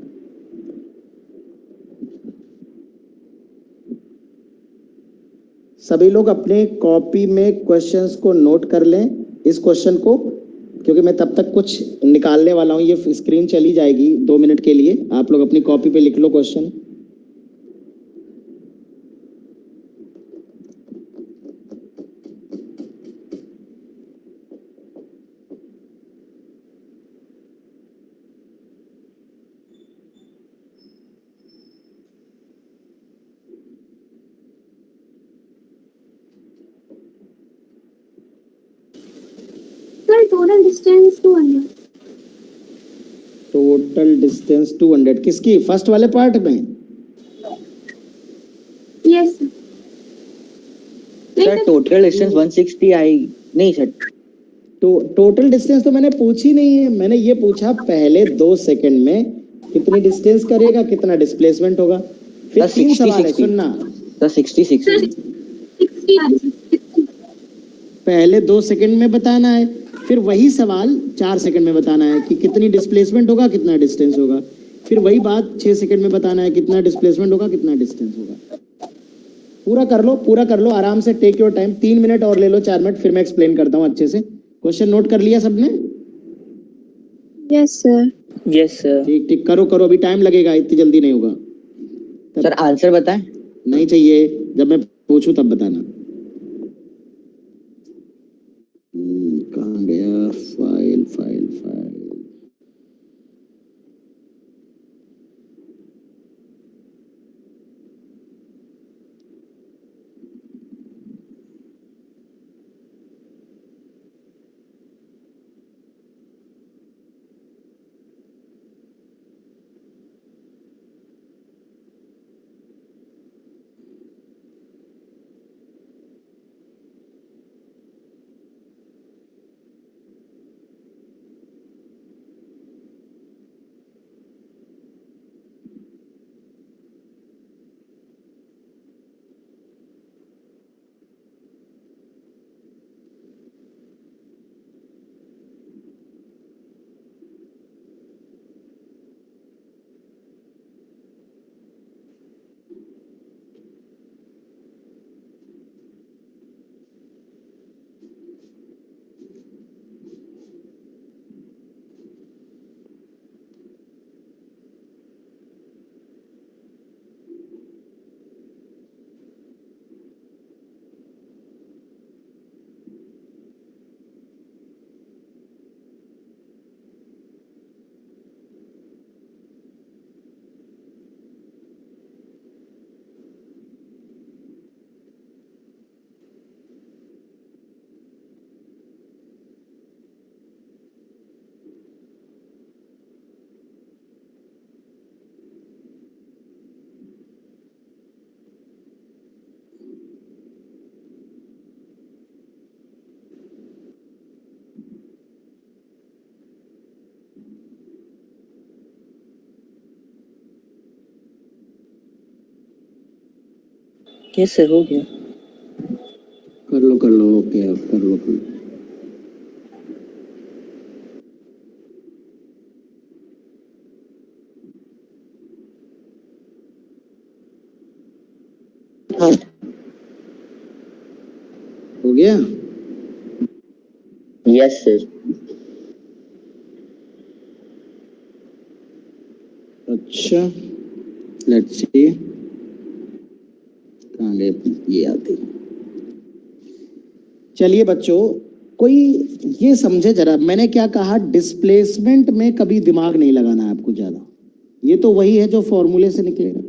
सभी लोग अपने कॉपी में क्वेश्चंस को नोट कर लें, इस क्वेश्चन को, क्योंकि मैं तब तक कुछ निकालने वाला हूं। ये स्क्रीन चली जाएगी 2 मिनट के लिए, आप लोग अपनी कॉपी पे लिख लो question. Sir total distance 200। Total distance 200 किसकी? फर्स्ट वाले पार्ट में? Yes sir. Sir total distance 160 आई नहीं सर। तो टोटल डिस्टेंस तो मैंने पूछी नहीं है, मैंने ये पूछा पहले 2 सेकंड में कितनी डिस्टेंस करेगा, कितना डिस्प्लेसमेंट होगा। फिर 3 सवाल है, सुनना। सर 66। पहले 2 सेकंड में बताना है, फिर वही सवाल 4 सेकंड में बताना है कि कितनी डिस्प्लेसमेंट होगा, कितना डिस्टेंस होगा। फिर वही बात 6 सेकंड में बताना है, कितना डिस्प्लेसमेंट होगा, कितना डिस्टेंस होगा। पूरा कर लो आराम से, टेक योर टाइम। 3 मिनट और ले लो, 4 मिनट, फिर मैं एक्सप्लेन करता हूँ अच्छे से। क्वेश्चन नोट कर लिया सबने? Yes sir. Yes sir. ठीक ठीक, करो करो, अभी टाइम लगेगा, इतनी जल्दी नहीं होगा। सर आंसर बताएं। नहीं चाहिए, जब मैं पूछूं तब बताना। कहाँ गया? File file file. Yes sir हो गया। कर लो ओके अब कर लो हो गया। Yes sir. अच्छा लेट्स सी कहाँ गए ये आते। चलिए बच्चों कोई ये समझे जरा मैंने क्या कहा, डिस्प्लेसमेंट में कभी दिमाग नहीं लगाना है आपको ज्यादा, ये तो वही है जो फॉर्मूले से निकलेगा।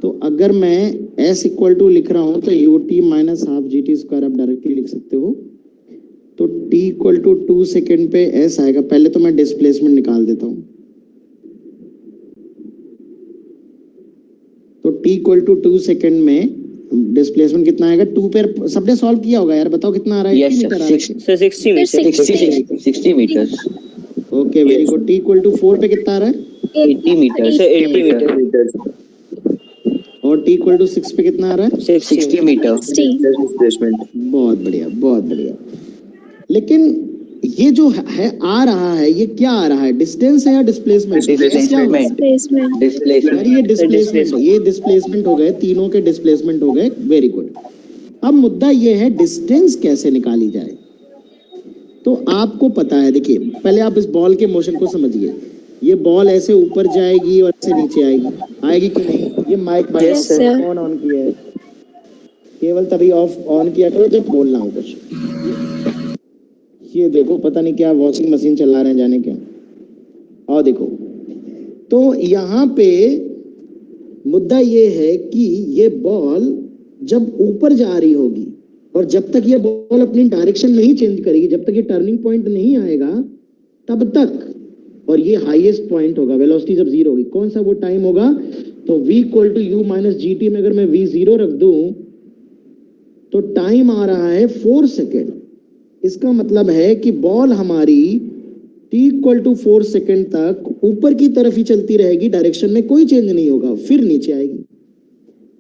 तो अगर मैं s इक्वल टू लिख रहा हूं तो ut minus half G T square आप डायरेक्टली लिख सकते हो। तो t इक्वल टू 2 सेकेंड पे s आएगा। पहले तो मैं डिस्प्लेसमेंट निकाल देता हूं। तो t इक्वल टू 2 सेकेंड में डिस्प्लेसमेंट कितना आएगा? 2 पे सबने सॉल्व किया होगा यार, बताओ कितना आ रहा है? यस 80 मीटर आ रहा है। Sir 60 metre. 60 metre. Okay very good. t equal to 4 पे कितना आ रहा है? 80 मीटर। Sir 80 metre. और t इक्वल टू 6 पे कितना आ रहा है? 60 मीटर। बहुत बढ़िया बहुत बढ़िया। लेकिन ये जो है आ रहा है ये क्या आ रहा है? डिस्टेंस है या डिस्प्लेसमेंट? डिस्प्लेसमेंट। ये डिस्प्लेसमेंट, ये डिस्प्लेसमेंट हो गए, तीनों के डिस्प्लेसमेंट हो गए। Very good. अब मुद्दा ये है डिस्टेंस कैसे निकाली जाए। तो आपको पता है, देखिए पहले आप इस बॉल के मोशन को समझिए। ये बॉल ऐसे ऊपर जाएगी और ऐसे नीचे आएगी कि नहीं? ये माइक बाय कौन ऑन किया है? केवल तभी ऑन किया करो जब बोलना हो कुछ। ये देखो पता नहीं क्या वॉशिंग मशीन चला रहे हैं जाने क्या। और देखो तो यहाँ पे मुद्दा ये है कि ये बॉल जब ऊपर जा रही होगी और जब तक ये बॉल अपनी डायरेक्शन नहीं चेंज करेगी, जब तक ये टर्निंग पॉइंट नहीं आएगा तब तक, और ये हाईएस्ट पॉइंट होगा वेलोसिटी जब जीरो होगी। कौन सा वो टाइम होगा? तो v equal to u minus g t में अगर मैं v जीरो रख दूं तो टाइम आ रहा है 4 सेकेंड। इसका मतलब है कि बॉल हमारी t इक्वल टू 4 सेकेंड तक ऊपर की तरफ ही चलती रहेगी, डायरेक्शन में कोई चेंज नहीं होगा, फिर नीचे आएगी।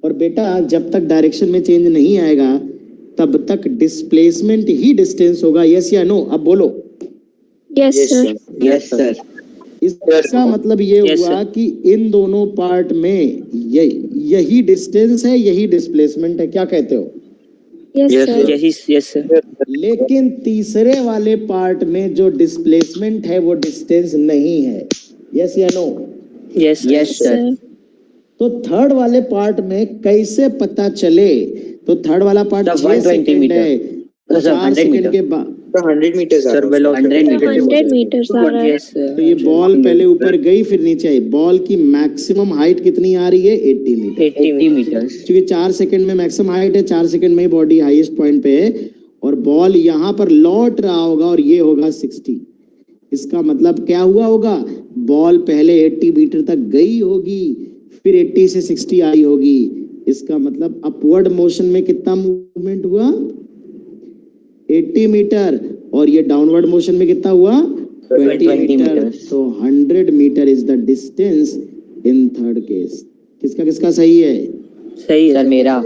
और बेटा जब तक डायरेक्शन में चेंज नहीं आएगा तब तक डिस्प्लेसमेंट ही डिस्टेंस होगा। यस या नो? अब बोलो। Yes sir. Yes sir. इसका मतलब ये हुआ कि इन दोनों पार्ट में यही डिस्टेंस है, यही डिस्प्लेसमेंट है। क्या कहते हो? Yes sir. लेकिन तीसरे वाले पार्ट में जो डिस्प्लेसमेंट है वो डिस्टेंस नहीं है। यस या नो? Yes sir. तो थर्ड वाले पार्ट में कैसे पता चले? तो थर्ड वाला पार्ट 6 सेकेंड है, 4 सेकेंड के बाद 100 मीटर सर। 100 मीटर आ रहा है। तो ये बॉल पहले ऊपर गई फिर नीचे आई। बॉल की मैक्सिमम हाइट कितनी आ रही है? 80 मीटर। 80 मीटर। क्योंकि 4 सेकंड में मैक्सिमम हाइट है, 4 सेकंड में ही बॉडी हाईएस्ट पॉइंट पे है और बॉल यहाँ पर लौट रहा होगा और ये होगा 60। इसका मतलब क्या हुआ होगा? बॉल पहले 80 मीटर तक गई होगी, फिर 80 से 60 आई होगी। इसका मतलब अपवर्ड मोशन में कितना मूवमेंट हुआ? 80 मीटर। और ये डाउनवर्ड मोशन में कितना हुआ? 20 मीटर। तो 100 metre is the distance in third case. किसका किसका सही है? सही है सर मेरा।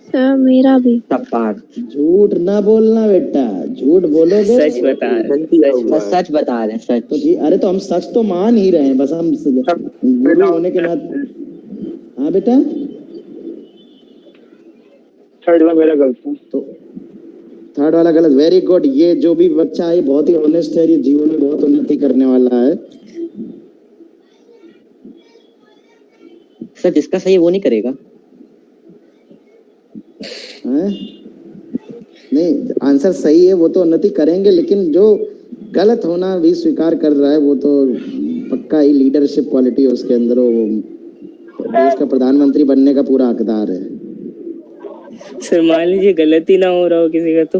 सर मेरा भी। सपाट। झूठ ना बोलना बेटा, झूठ बोलोगे सच बता रहे। सच बता रहे हैं सच। तो जी अरे तो हम सच तो मान ही रहे हैं, बस हम गुरु होने के नाते। हाँ बेटा थर्ड वाला मेरा गलत है। तो थर्ड वाला गलत। Very good. ये जो भी बच्चा है बहुत ही ऑनेस्ट है, ये जीवन में बहुत उन्नति करने वाला है। सर जिसका सही है वो नहीं करेगा। हैं? नहीं आंसर सही है, वो तो उन्नति करेंगे, लेकिन जो गलत होना भी स्वीकार कर रहा है वो तो पक्का ही लीडरशिप क्वालिटी है उसके अंदर, वो देश का प्रधानमंत्री बनने का पूरा हकदार है। सर मान लीजिए गलती ना हो रहा हो किसी का तो।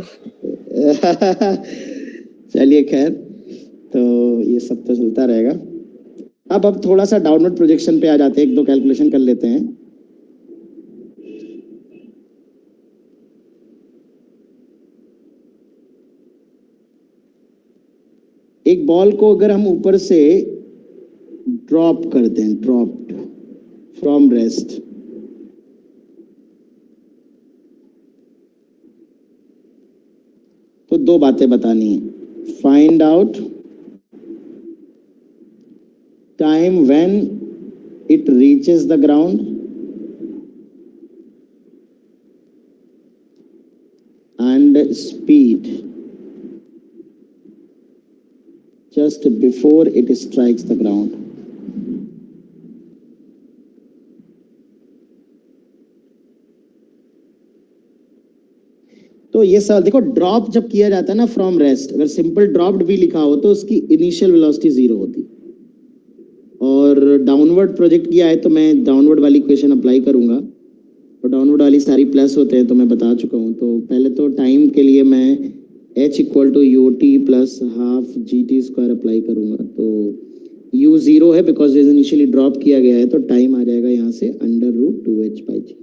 चलिए खैर, तो ये सब तो चलता रहेगा। अब थोड़ा सा डाउनवर्ड प्रोजेक्शन पे आ जाते हैं, एक दो कैलकुलेशन कर लेते हैं। एक बॉल को अगर हम ऊपर से ड्रॉप कर दें, ड्रॉप्ड फ्रॉम रेस्ट, आपको दो बातें बतानी है. Find out time when it reaches the ground and speed just before it strikes the ground. तो ये सवाल देखो, ड्रॉप जब किया जाता है ना फ्रॉम रेस्ट, अगर सिंपल ड्रॉप्ड भी लिखा हो तो उसकी इनिशियल वेलोसिटी 0 होती, और डाउनवर्ड प्रोजेक्ट किया है तो मैं डाउनवर्ड वाली इक्वेशन अप्लाई करूंगा, और डाउनवर्ड वाली सारी प्लस होते हैं तो मैं बता चुका हूँ. तो पहले तो टाइम के लिए मैं h equal to U T plus half G T square apply करूंगा. तो u 0 है बिकॉज इनिशियली ड्रॉप किया गया है, तो टाइम आ जाएगा यहाँ से √2h/g,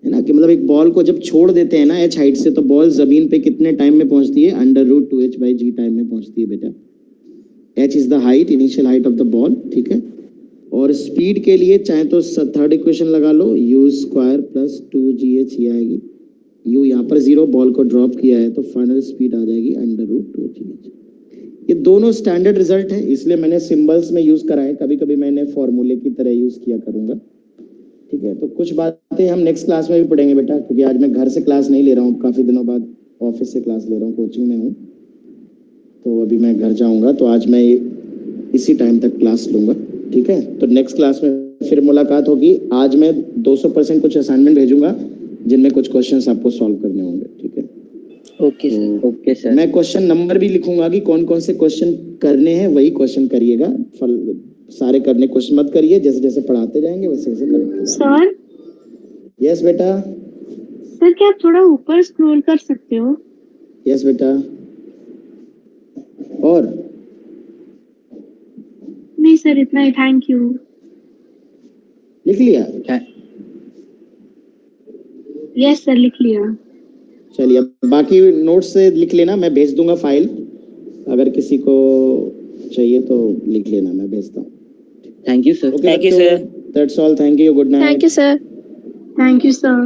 है ना. कि मतलब एक बॉल को जब छोड़ देते हैं ना h हाइट से, तो बॉल जमीन पे कितने टाइम में पहुंचती है? √2h/g टाइम में पहुंचती है बेटा. h is the height, initial height of the ball, ठीक है. और स्पीड के लिए चाहे तो थर्ड इक्वेशन लगा लो, u स्क्वायर प्लस 2gh ये आएगी. u यहाँ पर 0, बॉल को ड्रॉप किया है तो फाइनल स्पीड आ जाएगी √2gh. ये दोनों स्टैंडर्ड रिजल्ट है, इसलिए मैंने सिंबल्स में यूज करा है. कभी कभी मैंने फॉर्मूले की तरह यूज किया करूंगा, ठीक है. तो कुछ बातें हम नेक्स्ट क्लास में भी पढ़ेंगे बेटा, क्योंकि आज मैं घर से क्लास नहीं ले रहा हूँ, काफी दिनों बाद ऑफिस से क्लास ले रहा हूँ, कोचिंग में हूँ. तो अभी मैं घर जाऊंगा तो आज मैं इसी टाइम तक क्लास लूंगा, ठीक है. तो नेक्स्ट क्लास में फिर मुलाकात होगी. आज मैं 200% कुछ असाइनमेंट भेजूंगा जिनमें कुछ क्वेश्चंस आपको सॉल्व करने होंगे, ठीक है. Okay sir. Okay sir. मैं क्वेश्चन नंबर भी लिखूंगा कि कौन कौन से क्वेश्चन करने हैं, वही क्वेश्चन करिएगा. सारे करने क्वेश्चन मत करिए, जैसे जैसे पढ़ाते जाएंगे वैसे वैसे करेंगे. सर यस बेटा. सर क्या आप थोड़ा ऊपर स्क्रॉल कर सकते हो? यस बेटा. और नहीं सर, इतना ही, थैंक यू. लिख लिया? यस सर, लिख लिया. चलिए, अब बाकी नोट्स से लिख लेना, मैं भेज दूंगा फाइल. अगर किसी को चाहिए तो लिख लेना, मैं भेजता हूँ. Thank you sir. Thank you, sir. That's all. Thank you. Good night. Thank you sir. Thank you sir.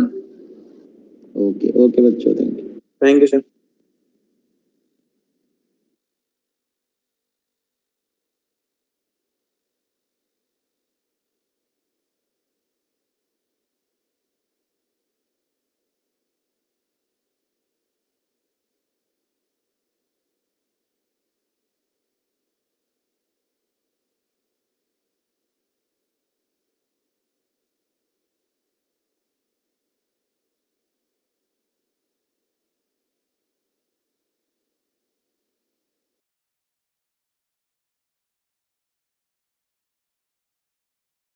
Okay okay बच्चों, thank you. Thank you, sir.